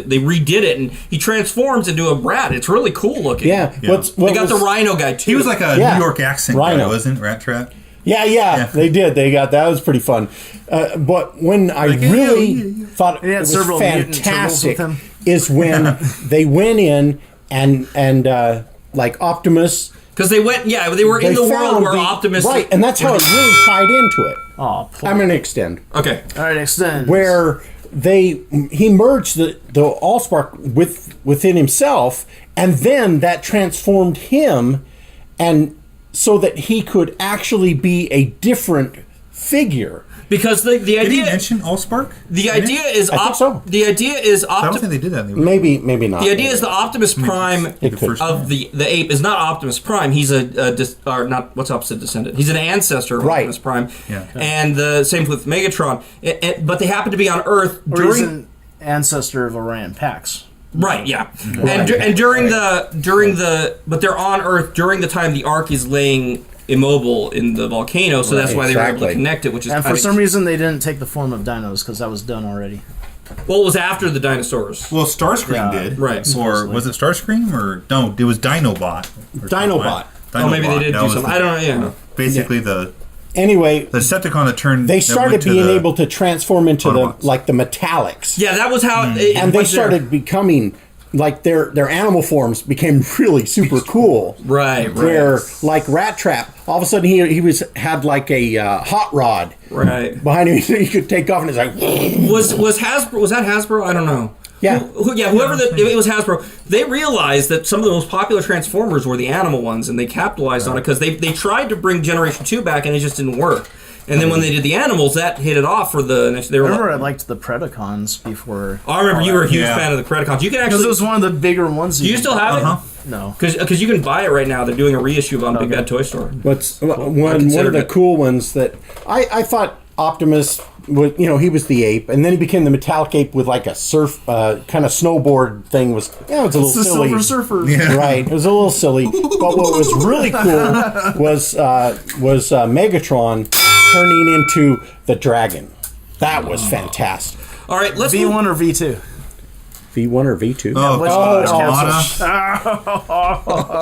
they redid it and he transforms into a rat. It's really cool looking. Yeah. Yeah. They got the Rhino guy too. He was like a Yeah. New York accent Rhino. guy, wasn't Rat Trap? Yeah, they did. They got that was pretty fun. But when I really thought He had it was several mutant turtles fantastic with him. is when they went in and like Optimus. because they went. Yeah, they were in the world found where Optimus. right, and that's how it really tied into it. Oh, I'm going to extend Okay. all right, extend. where he merged the Allspark within himself, and then that transformed him, and so that he could actually be a different figure. Because the Did he idea mention Allspark? the idea is think so. the idea is I don't think they did that. In the Maybe not. The idea is the Optimus Prime It could. of the ape is not Optimus Prime. He's or not what's opposite descendant. He's an ancestor of Right. Optimus Prime. Yeah. And the same with Megatron. But they happen to be on Earth or he's during. an ancestor of Orion Pax. Right, yeah, Right. and during the but they're on Earth during the time the Ark is laying immobile in the volcano, so that's why they were able to exactly. connect it. Which is And for kinda- some reason, they didn't take the form of dinos because that was done already. well, it was after the dinosaurs. Well, Starscream Yeah. did. Right. Or Supposedly. was it Starscream? Or no, it was Dinobot. Or Dinobot. Oh, maybe they Dinobot. did That do was something. I don't know. Yeah. Basically, the Anyway, Decepticon that turned. they that started went to being the- able to transform into Autobots. the metallics. Yeah, that was how. And they started becoming like their animal forms became really super cool. Right. Where like Rat Trap, all of a sudden he had like a hot rod Right. behind him, so he could take off, and it's like Was Hasbro? Was that Hasbro? I don't know. Yeah. Whoever it was Hasbro. They realized that some of the most popular Transformers were the animal ones, and they capitalized on it because they tried to bring Generation 2 back, and it just didn't work. And then when they did the animals, that hit it off for the next. They I were remember I like, liked the Predacons before. I remember you were a huge Yeah. fan of the Predacons. You can Because actually. it was one of the bigger ones. Do you still have Uh-huh. No. it? Because you can buy it right now. They're doing a reissue on Big Bad Toy Store. what's one considered of the it. cool ones that I thought Optimus was, he was the ape, and then he became the metallic ape with like a surf kind of snowboard thing. Was it was a little It's the silly. Silver Surfer. Yeah. Right, it was a little silly, but what was really cool was Megatron turning into the dragon. That was fantastic. All right, let's V1 move. or V2? V1 or V2?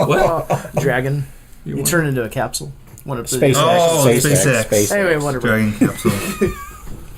What? Dragon. You turn into a capsule. One of the SpaceX. Anyway, whatever. Dragon capsule.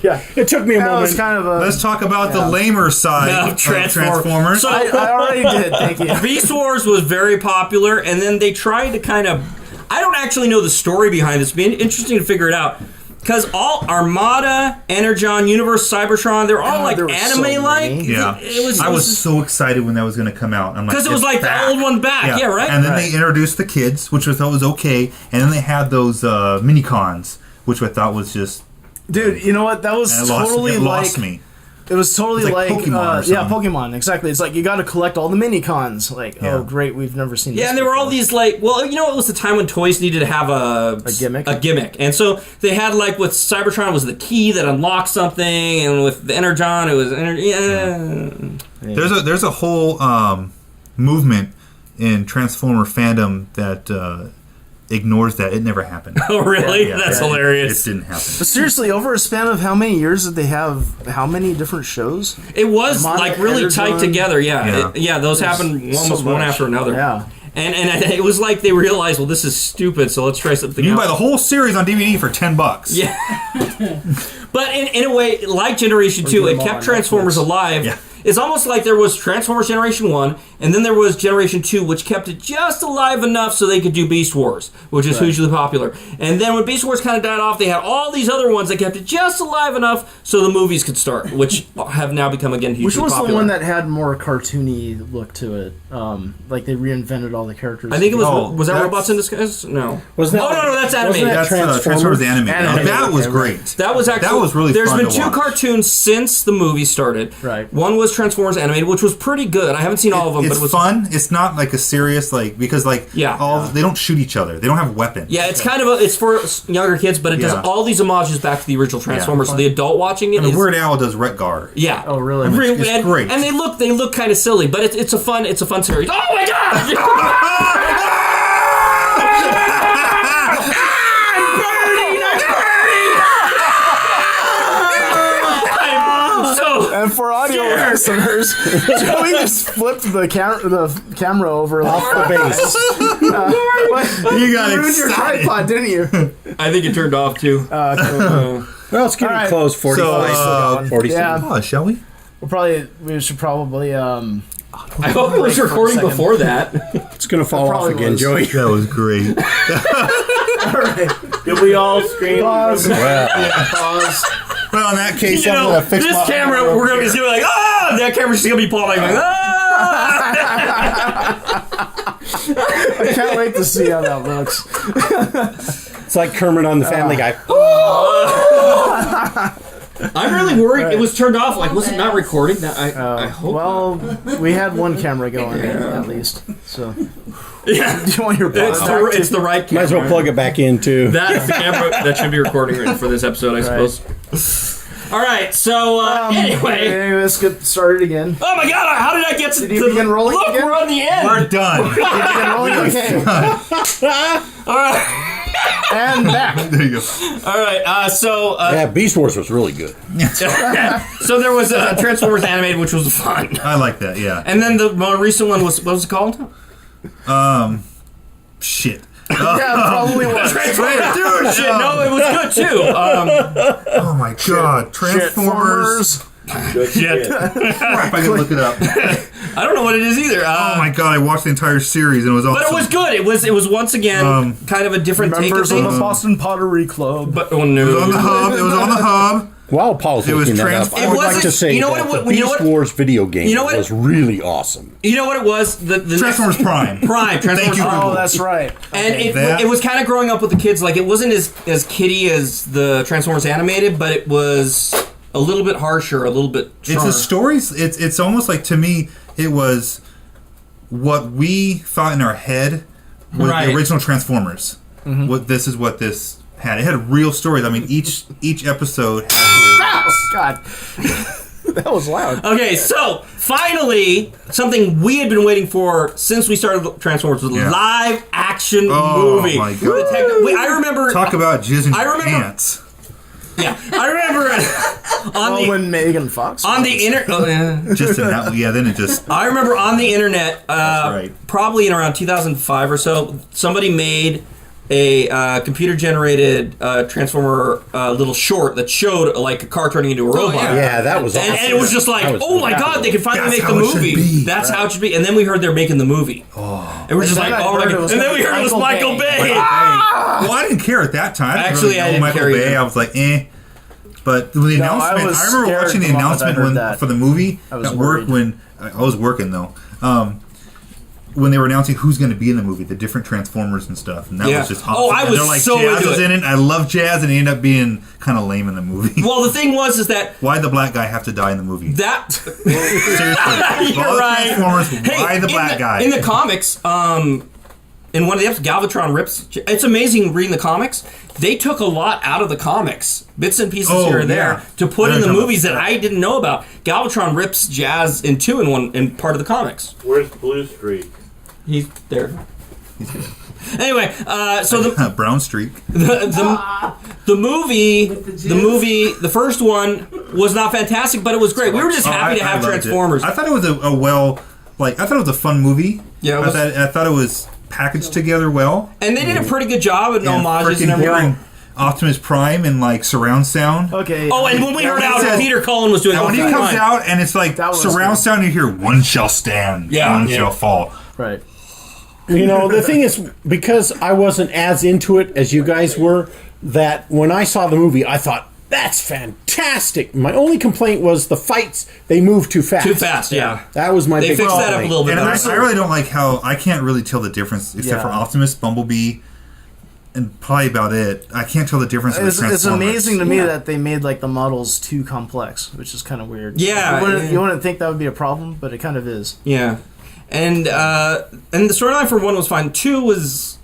Yeah, It took me a that moment. was kind of a. Let's talk about the lamer side Yeah, of Transformers. So- I already did. Thank you. Beast Wars was very popular, and then they tried to kind of. I don't actually know the story behind this. It'd be interesting to figure it out. Because all Armada, Energon, Universe, Cybertron, they're all like there were so anime-like. many. Yeah, I was so excited when that was going to come out. I'm like, because it was it's like back. the old one back. Yeah, right? And then they introduced the kids, which I thought was okay. And then they had those mini cons, which I thought was just. Dude, you know what? That was And totally it like. lost me. It was totally It's like like, Pokemon or yeah, something. Pokemon, exactly. It's like you got to collect all the mini cons. Like, Yeah. oh, great, we've never seen this. Yeah, and there were all before. these like, well, you know, it was the time when toys needed to have a gimmick? and so they had like with Cybertron was the key that unlocked something, and with the Energon it was There's a whole movement in Transformer fandom that ignores that. It never happened. Oh, really? Yeah, That's it- hilarious. It didn't happen. But seriously, over a span of how many years did they have? How many different shows? It was Armada, like really Energon. tight together. Yeah, Yeah. those happened almost one much. after another. Yeah. And it was like they realized, well, this is stupid, so let's try something You can else. buy the whole series on DVD for $10. Yeah. But in a way, like Generation 2, get it them all kept on Transformers Netflix. alive. Yeah. It's almost like there was Transformers Generation 1, and then there was Generation 2, which kept it just alive enough so they could do Beast Wars, which is hugely popular. And then when Beast Wars kind of died off, they had all these other ones that kept it just alive enough so the movies could start, which have now become, again, hugely Which was popular. the one that had more cartoony look to it? Like they reinvented all the characters. I think it was, Oh, was that that's- Robots in Disguise? No. Wasn't that- no, that's wasn't animated. that That's Transformers? Transformers animated. Animated, That was okay, great. That was actually That was really There's fun been to two watch. cartoons since the movie started. Right. One was Transformers animated, which was pretty good. I haven't seen all of them, It's but it was fun. It's not like a serious because Yeah. they don't shoot each other. They don't have weapons. Yeah, it's kind of it's for younger kids, but it does Yeah. all these homages back to the original Transformers. So the adult watching it I mean, is Weird Al does Retgar. yeah. Oh, really? It's and, great. and they look kind of silly, but it's a fun series. Oh my god! And for audio listeners, Joey just flipped the camera over Off the base. You got ruined your excited. tripod, didn't you? I think it turned off too. Well, it's getting All right. close. 45, 47. Yeah. Oh, shall we? We should probably. I hope it was for a recording second. before that. It's going to fall off probably again, was. Joey. That was great. All right. Did we all scream? Pause. Well, Pause. Well, in that case, You I'm know, gonna fix this my camera, we're gonna be like, ah! That camera's just gonna be pulling like, ah! I can't wait to see how that looks. it's like Kermit on the Family Guy. I'm really worried. It was turned off. Like, was it not recording? That I hope. Well, we had one camera going at least. So, Yeah, do you want your it's pause? the right camera. Might as well plug it back into. That's the camera that should be recording for this episode, I suppose. All right, so anyway. Let's get started again. Oh my God! How did I get to Did you begin rolling Look, again? we're on the end. We're done. Begin rolling? Okay. All right, And back. There you go. all right. Yeah, Beast Wars was really good. So there was Transformers animated, which was fun, I like that. Yeah. and then the more recent one was what was it called? Shit. Yeah, probably was. Transformers. Dude, Shit, no, it was good too. Oh my god. Transformers. Good Shit. shit. Crap, I can look it up. I don't know what it is either. Oh my god, I watched the entire series and it was awesome. But it was good. It was once again kind of a different take of Members of things. the Boston Pottery Club. But oh no, It was on the hub. It was on the hub. While Paul's It was looking that up, trans- I would It like wasn't- to say you know that what- the you know Beast what- Wars video game you know what- was really awesome. You know what it was? The Transformers Prime. Prime. Transformers Thank you, Prime. Google. Oh, that's right. And That- it was kind of growing up with the kids. Like, it wasn't as kiddie as the Transformers animated, but it was a little bit harsher, a little bit It's stronger. a stories. It's almost like, to me, it was what we thought in our head with Right. the original Transformers. What this had. It had real stories. I mean, each episode had Oh, God. That was loud. Okay, so finally, something we had been waiting for since we started Transformers was a live action movie. Oh my god! I remember. Talk about jizz in I your remember- pants. Yeah, I remember When Megan Fox on the internet. Just in that, then it just. I remember on the internet, right. probably in around 2005 or so, somebody made a computer-generated Transformer little short that showed like a car turning into a robot. Yeah, that was awesome. And it was just like, That was oh my god, they can finally That's make the how it should movie. be. That's how it should be. And then we heard they're making the movie. And we're just then like, I oh my heard it god. was And then gonna we be heard it was Michael Michael Bay. Bay. Well, I didn't care at that time. Actually, I know didn't Michael care Bay. either. I was like, eh. But when the announcement, was I remember scared watching the the moment I announcement heard that. for the movie I was at work worried. when I was working though. When they were announcing who's going to be in the movie, the different Transformers and stuff, and that Yeah. was just awesome. Oh, I And was they're like, so Jazz into is it. in it. I love Jazz, and he ended up being kind of lame in the movie. Well, the thing was is that Why the black guy have to die in the movie? that Seriously, You're all the right. Transformers. Hey, Why the black guy? In the comics, in one of the episodes, Galvatron rips. It's amazing reading the comics. They took a lot out of the comics, bits and pieces here and there, yeah. to put I in the know movies that I didn't know about. Galvatron rips Jazz in two in part of the comics. Where's Blue Streak? He's there. Anyway, so the Brown streak. the movie, the first one was not fantastic, but it was great. We were just happy to have loved it. Transformers. I thought it was I thought it was a fun movie. Yeah, it was- I thought it was packaged together well. And they did a pretty good job at And homages and freaking everything. hearing Optimus Prime in like surround sound. Okay. Oh, and when we heard when out he says- Peter Cullen was doing And when he all comes fine. out and it's like That was surround good. sound, you hear one shall stand, Yeah, one yeah. shall fall. Right. You know, the thing is, because I wasn't as into it as you guys were, that when I saw the movie, I thought, that's fantastic. My only complaint was the fights, they moved too fast. Too fast, yeah. That was my They big fixed that up a complaint. little bit. And better. I really don't like how I can't really tell the difference except for Yeah. Optimus, Bumblebee, and probably about it. I can't tell the difference. It's with amazing to me that they made like the models too complex, which is kind of weird. Yeah, you wouldn't think that would be a problem, but it kind of is. Yeah, and the storyline for one was fine. Two was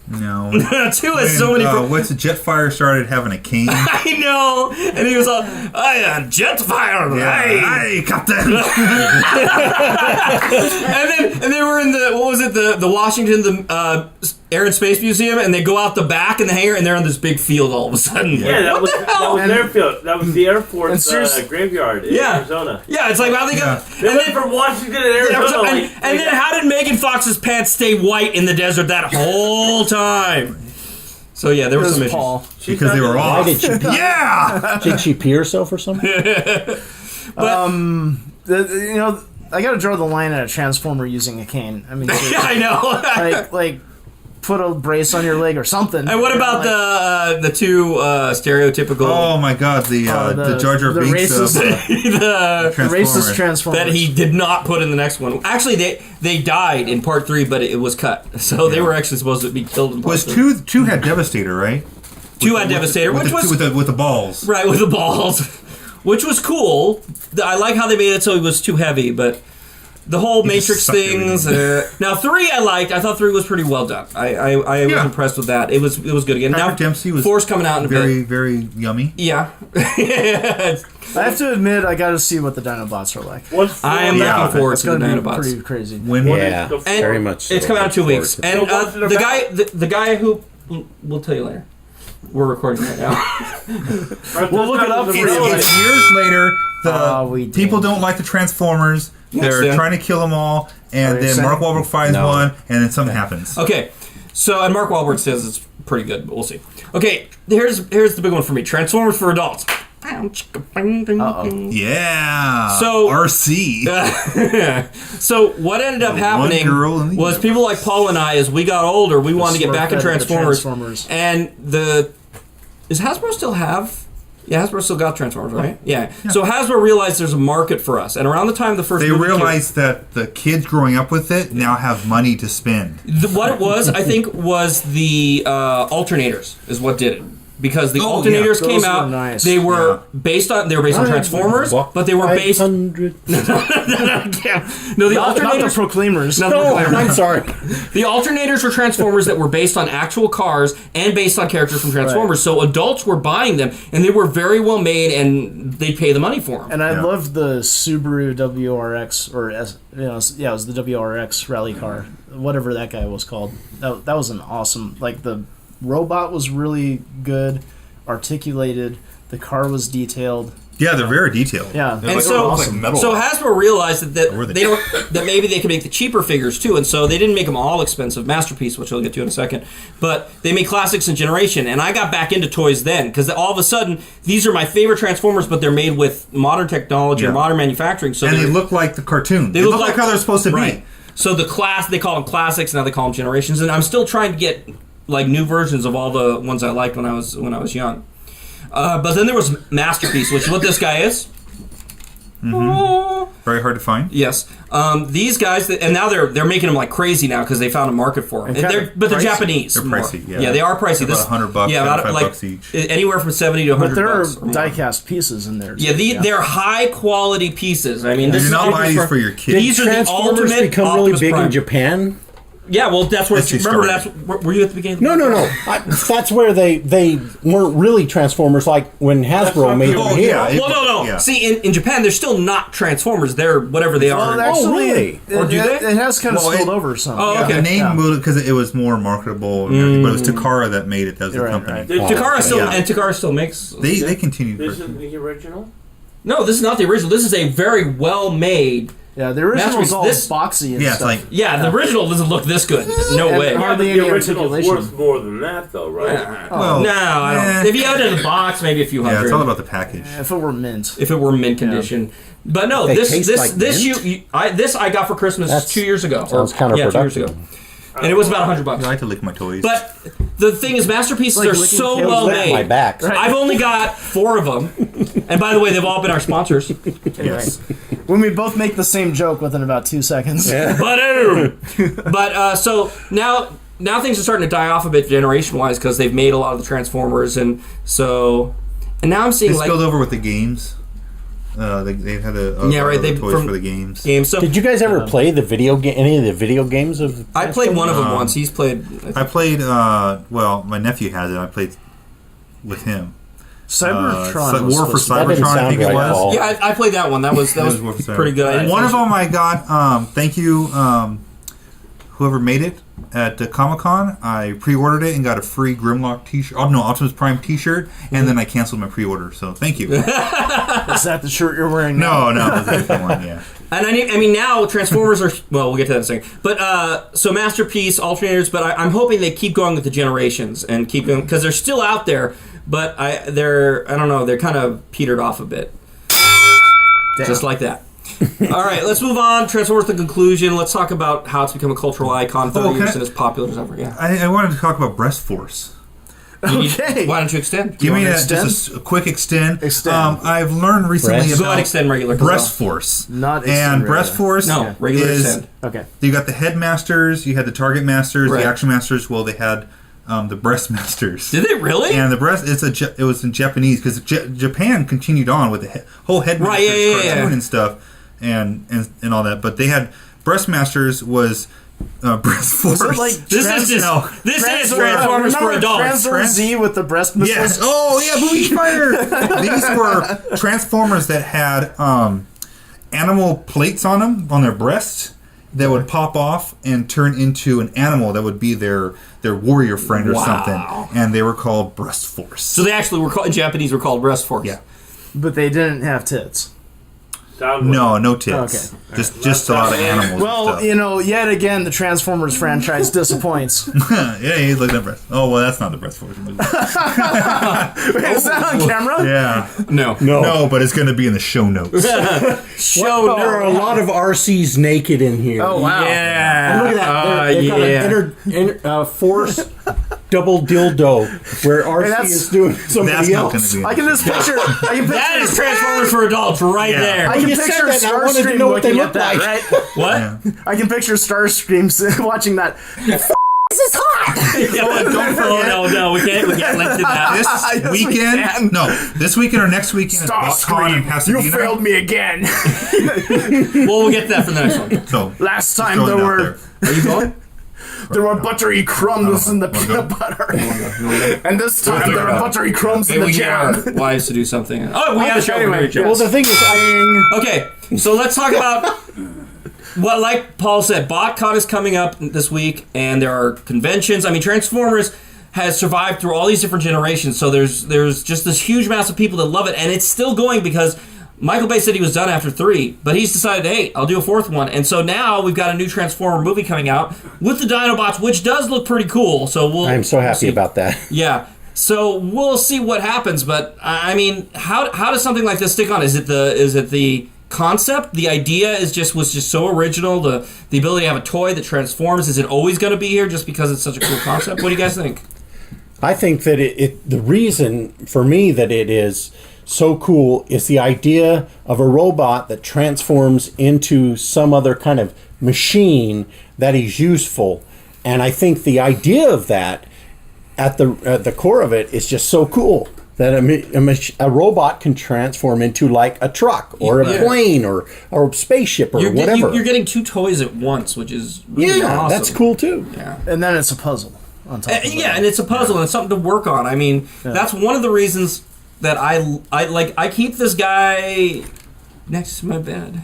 No. two has so many. What's the Jetfire started having a cane? I know, and he was all, "I Jetfire, hey." Hey, Captain! And they were in the Washington Air and Space Museum, and they go out the back in the hangar, and they're on this big field all of a sudden. Yeah, that was their field. That was the Air Force seriously- graveyard in Arizona. Yeah, it's like how they Yeah. go. They And went then, from Washington to Arizona. and then how did Megan Fox's pants stay white in the desert that whole time? So yeah, there were some issues. Paul. Because they were Why off. did she pee? Yeah! Did she pee herself or something? I got to draw the line at a Transformer using a cane. I mean, Yeah, I know. like put a brace on your leg or something. And what about the two stereotypical Oh my god, the Jar Jar the Binks of racist- the racist Transformers? that he did not put in the next one? Actually, they died in part 3, but it was cut, so they were actually supposed to be killed in part Was 3. two had Devastator, right? Two had Devastator, with which was with the balls. right with the balls, which was cool. I like how they made it so he was too heavy, but the whole Matrix sucked things. Now 3 I liked. I thought 3 was pretty well done. I was Yeah. impressed with that. It was good again. Patrick Now Dempsey was 4's coming out in a very, bit. very yummy. Yeah. I have to admit, I got to see what the Dinobots are like. I am Yeah. looking forward It's to the going to be Dinobots. pretty crazy. When Yeah, And very much so. It's coming out in 2 weeks. Forward to And So what's it the about? guy, the guy who we'll tell you later. We're recording right now. We'll look it up for it's, real. it's years later, we people don't like the Transformers. They're yeah. trying to kill them all, and Are you then saying- Mark Wahlberg finds No. one, and then something happens. Okay, so and Mark Wahlberg says it's pretty good, but we'll see. Okay, here's the big one for me: Transformers for adults. Yeah. So- RC. So what ended up The happening one girl in the was universe. people like Paul and I, as we got older, we wanted to get back in Smurf-fed the Transformers. Transformers. And does Hasbro still have? Yeah, Hasbro still got Transformers, right? Yeah. So Hasbro realized there's a market for us, and around the time the first They movie came- realized that the kids growing up with it now have money to spend. what it was, I think, was the alternators is what did it. because the Oh, alternators yeah. came Those were out. nice. They were based on Transformers, but they were based. 500. No, the Not the alternators. Proclaimers. No, No, I'm sorry. The alternators were Transformers that were based on actual cars and based on characters from Transformers. So adults were buying them, and they were very well made, and they'd pay the money for them. And I loved the Subaru WRX, or it was the WRX rally car, whatever that guy was called. That was an awesome. Like the robot was really good, articulated. The car was detailed. Yeah, they're very detailed. Yeah. They're And like, so, like metal. so Hasbro realized that Or were they? they don't that maybe they could make the cheaper figures too, and so they didn't make them all expensive. Masterpiece, which I'll get to in a second, but they made classics and generation. And I got back into toys then because all of a sudden these are my favorite Transformers, but they're made with modern technology or Yeah. modern manufacturing. So and they they're- look like the cartoon. They look look like how they're supposed to right. be. So they call them classics, now they call them generations, and I'm still trying to get like new versions of all the ones I liked when I was young. But then there was Masterpiece, which is what this guy is. Oh. Very hard to find. Yes, these guys, and now they're making them like crazy now because they found a market for them. And kinda But they're pricey. Japanese. They're more. pricey, yeah. they are pricey. They're about $100, yeah, about $75 each. anywhere from 70 to 100. But there are bucks or more. die-cast pieces in there. Yeah, too, they're high quality pieces. I mean, You this do is not all buy just these for your kids. These are the Transformers ultimate become really Optimus big Prime. in Japan. Yeah, well, that's where. That's who Remember, started. were you at the beginning? No. That's where they weren't really Transformers like when Hasbro not made true. them Oh, here. yeah. Well, no. Yeah. See, in Japan, they're still not Transformers. They're whatever they are. Well, actually, really? it, Or do it, they? it has kind of Well, spilled it- over some. Oh, okay. The name Yeah. moved because it was more marketable, and everything, but it was Takara that made it. That was the Right, company. right. Takara still Yeah. and Takara still makes. They continued. This is the original? No, this is not the original. This is a very well made. Yeah, the original was all This- boxy and Yeah, it's stuff. like Yeah, the original doesn't look this good. No And way. hard- Yeah, but Hardly the any original's articulation. worth more than that, though, right? well, No, I don't. If you have it in a box, maybe a few yeah, hundred. it's all about the package. If it were mint. If it were mint condition. But no, They this taste this like this mint? I got for Christmas That's- 2 years ago. sounds Yeah, 2 years counterproductive. ago. And it was about $100. I like to lick my toys. But the thing is, masterpieces Like are licking so tails well with made. My back. I've only got 4 of them. And by the way, they've all been our sponsors. Anyway, when we both make the same joke within about 2 seconds. But so now things are starting to die off a bit generation wise because they've made a lot of the Transformers, and now I'm seeing They like spilled over with the games. They had Yeah, right, they- toys from- for the games. games. So Did you guys ever play the any of the video games of? I played one of them once. He's played. I played. Well, my nephew has it. I played with him. Cybertron. War for was supposed to- That didn't Cybertron, I sound think it right, was. Paul. Yeah, I played that one. That was War for pretty good. I didn't One of finish them I got. Thank you, whoever made it at Comic Con. I pre-ordered it and got a free Grimlock T-shirt. Oh no, Optimus Prime T-shirt, and then I canceled my pre-order. So thank you. Is that the shirt you're wearing now? No, it was a different one. Yeah. And I mean, now Transformers are. Well, we'll get to that in a second. But so Masterpiece, alternators. But I'm hoping they keep going with the generations and keep them because they're still out there. But I don't know. They're kind of petered off a bit. Damn. Just like that. All right, let's move on. Transformers: The Conclusion. Let's talk about how it's become a cultural icon 30 can years I- and as popular as ever. Yeah. I wanted to talk about Breast Force. Okay. Why don't you extend? Give me wanna just a quick extend. Extend. I've learned recently Breast? Go ahead, about extend regular. 'cause Breast Force. Not extend and regular. Breast Force. No, regular is extend. Okay. you got the Headmasters, you had the Target Masters, Right. the Action Masters. Well, they had the Breast Masters. Did they really? And the breast, it was in Japanese because Japan continued on with the whole Headmasters Right, yeah, cartoon yeah. and stuff, and all that. But they had Breastmasters was Breast Force. Is it like This is just No. this is Transformers Transformers for remember adults. Transformers Z with the breast missiles? Yes. Oh yeah, movie fire. These were Transformers that had animal plates on them on their breasts that would pop off and turn into an animal that would be their warrior friend or Wow. something, and they were called Breast Force. So they actually were called in Japanese. Were called Breast Force. Yeah. But they didn't have tits. Sound No tits. Okay. Just a lot of animals. Well, and stuff. yet again, the Transformers franchise disappoints. Yeah, he's looking at breast. Oh well, that's not the Breast Force movie. Wait, is that on camera? Yeah. No. No, but it's going to be in the show notes. Show There are a lot of RCs naked in here. Oh, wow. Yeah. And look at that. They've got an force double dildo where RC that's- is doing That's somebody not going else. to be. I can just picture. That is Transformers for adults right Yeah. there. I can You said picture that, and I wanted to Starscream know what they looking at look that, like. right? What? Yeah. I can picture Starscream watching that. No, we can't link to that. This weekend, this weekend or next weekend at BotCon in Pasadena. You failed me again. Well, we'll get to that for the next one. So Last time throwing there it out were Are you going? there were buttery crumbs in the peanut butter, and this time there are buttery crumbs in Maybe the we get our jam. wives to do something. Oh, we have a show. Anyway, Anyway, Well, the thing is, Okay, so let's talk about what, like Paul said, BotCon is coming up this week, and there are conventions. I mean, Transformers has survived through all these different generations, so there's just this huge mass of people that love it, and it's still going because Michael Bay said he was done after 3, but he's decided, hey, I'll do a 4th one. And so now we've got a new Transformer movie coming out with the Dinobots, which does look pretty cool. So I'm so happy about that. Yeah. So we'll see what happens, but I mean, how does something like this stick on? Is it the concept? The idea was just so original. The ability to have a toy that transforms. Is it always going to be here just because it's such a cool concept? What do you guys think? I think that the reason for me that it is so cool is the idea of a robot that transforms into some other kind of machine that is useful. And I think the idea of that at the core of it is just so cool that a robot can transform into like a truck or a plane or a spaceship or whatever. You're getting 2 toys at once, which is really awesome. That's cool too. Yeah. And then it's a puzzle on top of that. Yeah, and it's a puzzle and it's something to work on. I mean, that's one of the reasons that I keep this guy next to my bed.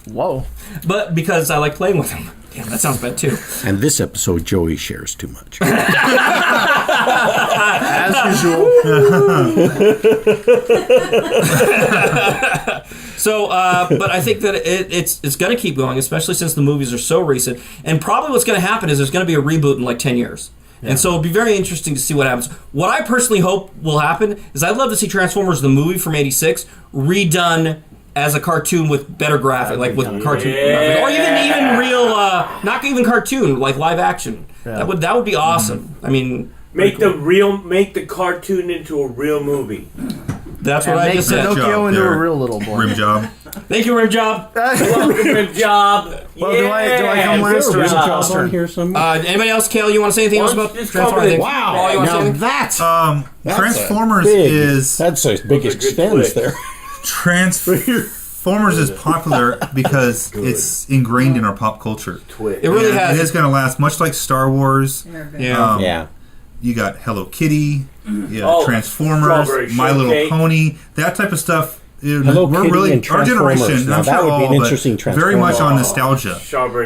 Whoa. But because I like playing with him. Damn, that sounds bad too. And this episode, Joey shares too much. As usual. So, but I think that it's going to keep going, especially since the movies are so recent. And probably what's going to happen is there's going to be a reboot in like 10 years. Yeah. And so it'll be very interesting to see what happens. What I personally hope will happen is I'd love to see Transformers, the movie from '86, redone as a cartoon with better graphics, like with cartoon, or even real, not even cartoon, like live action. Yeah. That would be awesome. I mean, make the cartoon into a real movie. That's what I just said. Make Pinocchio into a real little boy. Rim job. Thank you, Rim Job. Welcome, Rim Job. Well, do I come last or is it John's turn? Here somewhere? Anybody else, Kale? You want to say anything else about Transformers? Wow! You want to say Now anything? that's Transformers that's a big expense there. Transformers is popular because it's ingrained in our pop culture. It really has. It is going to last, much like Star Wars. Yeah. You got Hello Kitty, Transformers, My Little Pony, that type of stuff. Hello Kitty really and our generation. Now, I'm that sure would be all, an interesting very much on nostalgia.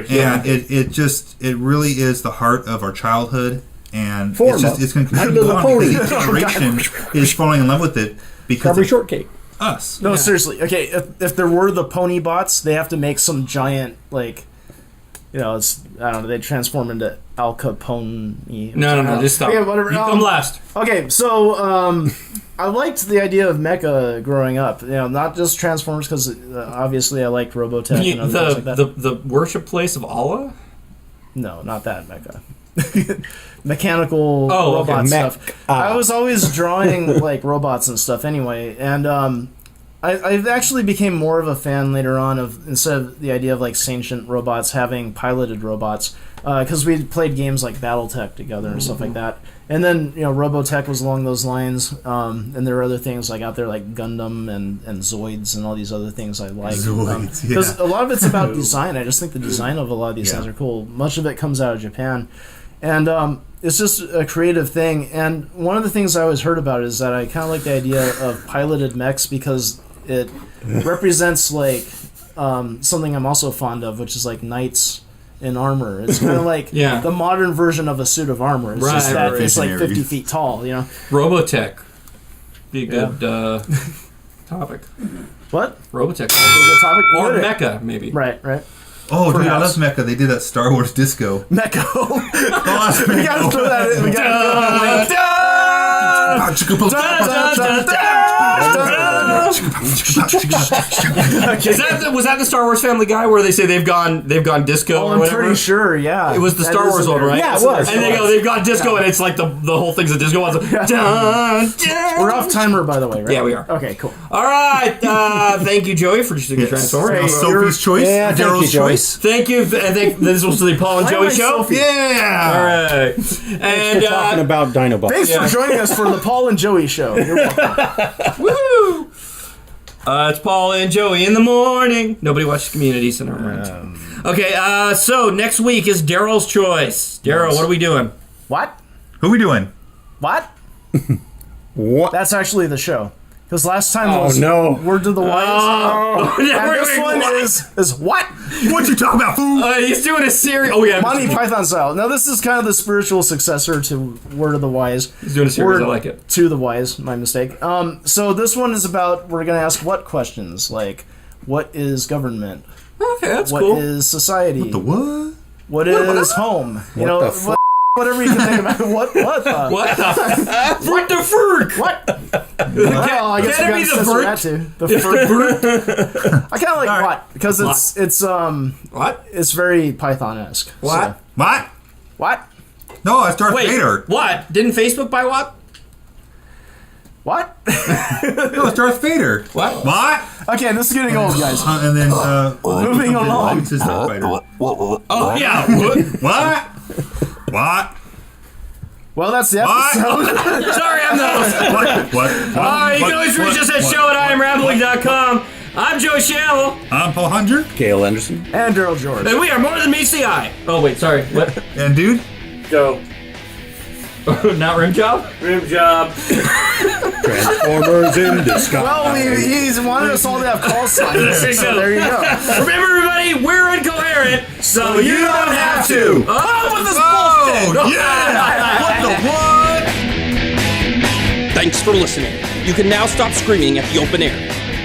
Yeah. And it really is the heart of our childhood, and it's going to continue on because each generation is falling in love with it because Strawberry shortcake. Us. No, seriously. Okay, if there were the pony bots, they have to make some giant I don't know. They transform into Al Capone. No, just stop. Yeah, whatever. You come last. Okay, so I liked the idea of mecha growing up. Not just Transformers, because obviously I liked Robotech and other things like that. The worship place of Allah? No, not that mecha. Mechanical robot stuff. I was always drawing robots and stuff anyway, and I've actually became more of a fan later on of, instead of the idea of sentient robots, having piloted robots, because we played games like BattleTech together and stuff like that. And then Robotech was along those lines, and there are other things out there like Gundam and Zoids and all these other things I like. Because a lot of it's about design. I just think the design of a lot of these things are cool. Much of it comes out of Japan, and it's just a creative thing. And one of the things I always heard about is that I kind of like the idea of piloted mechs because it represents something I'm also fond of, which is knights in armor. It's kind of like the modern version of a suit of armor. It's just that it's 50 feet tall. Robotech be a good topic. What? Robotech. Good topic. Or mecha, maybe. Right. Oh, dude, I love Mecha. They did that Star Wars disco. Mecha. We gotta throw that in. We gotta Was that the Star Wars Family Guy where they say they've gone disco or I'm whatever? pretty sure, yeah. It was the Star Wars one, right? Yeah, it was. And they've gone disco, and it's like the whole thing's a disco. We're off timer, by the way, right? Yeah, we are. Okay, cool. All right. Thank you, Joey, for choosing the Transformer. Now Sophie's choice. Yeah, thank you, Daryl's Joey. choice. Thank you. This was the Paul and Why Joey am I show. Sophie? Yeah. All right. And We're talking about Dinobots. Thanks for joining us for the Paul and Joey show. You're welcome. woo! It's Paul and Joey in the morning. Nobody watches Community, so never mind. Okay, so next week is Daryl's choice. Daryl, what are we doing? What? Who we doing? What? What? That's actually the show. Because last time Oh, was no. Word to the Wise. And this one what? is what? What you talking about, fool? He's doing a series. Oh, yeah. Monty Python style. Now this is kind of the spiritual successor to Word of the Wise. He's doing a series. I like it. To the Wise, my mistake. So this one is about, we're going to ask what questions? Like, what is government? Okay, that's What cool. is society? The what? What is home? You know, the fuck? whatever you can think about. What the? What the? What the furk? What? Well, I guess Can it we be gotta the censor vert? that too. The vert. I kind of like All right. what because What? it's very Python-esque. What? So. What? What? No, it's Darth Wait, Vader. what? Didn't Facebook buy what? What? No, it's Darth Vader. What? What? Okay, this is getting old, guys. And then Moving along. It's his Darth Vader. Oh, yeah. What? What? Well, that's the What? episode. Sorry, I'm the host. What? You can always reach us at show@IamRambling.com. I'm Joey Shamel, I'm Paul Hunger. Gail Anderson. And Daryl George. and we are more than meets the eye. Oh, wait, sorry. What? And dude, Go. Not rim job? Rim job. Transformers in disguise. Well, he's wanted us all to have call signs. So there you go. Remember, everybody, we're incoherent, so you don't have to. Oh, what this bullshit? oh yeah! What the what? Thanks for listening. You can now stop screaming at the open air.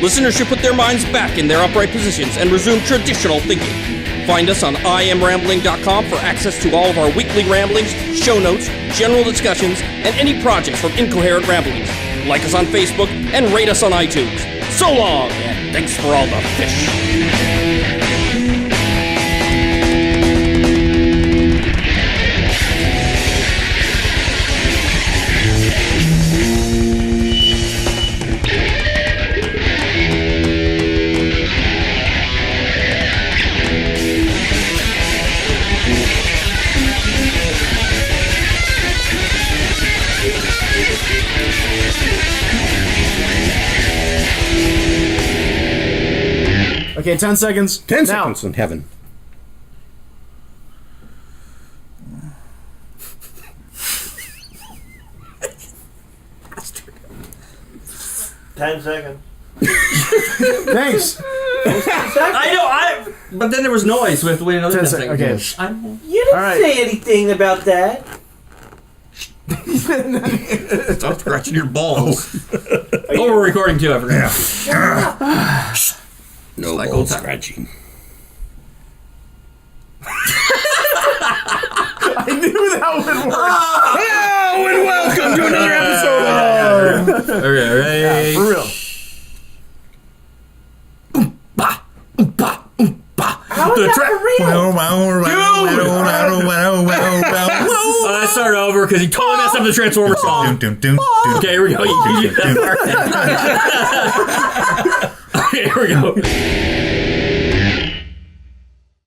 Listeners should put their minds back in their upright positions and resume traditional thinking. Find us on IamRambling.com for access to all of our weekly ramblings, show notes, general discussions, and any projects from Incoherent Ramblings. Like us on Facebook and rate us on iTunes. So long, and thanks for all the fish. Okay, 10 seconds. 10 now. seconds in heaven. Ten seconds. Thanks. I know, but then there was noise. We have to wait another 10 seconds. Okay. You didn't All right. say anything about that. Stop scratching your balls. Oh, we're recording too, I forgot. No like ball old time. scratching. I knew that would work. Hello and welcome to another episode. Okay, ready? For real. The let's start over because he totally messed up the Transformers song. Okay, here we go. You do that part. Okay, here we go.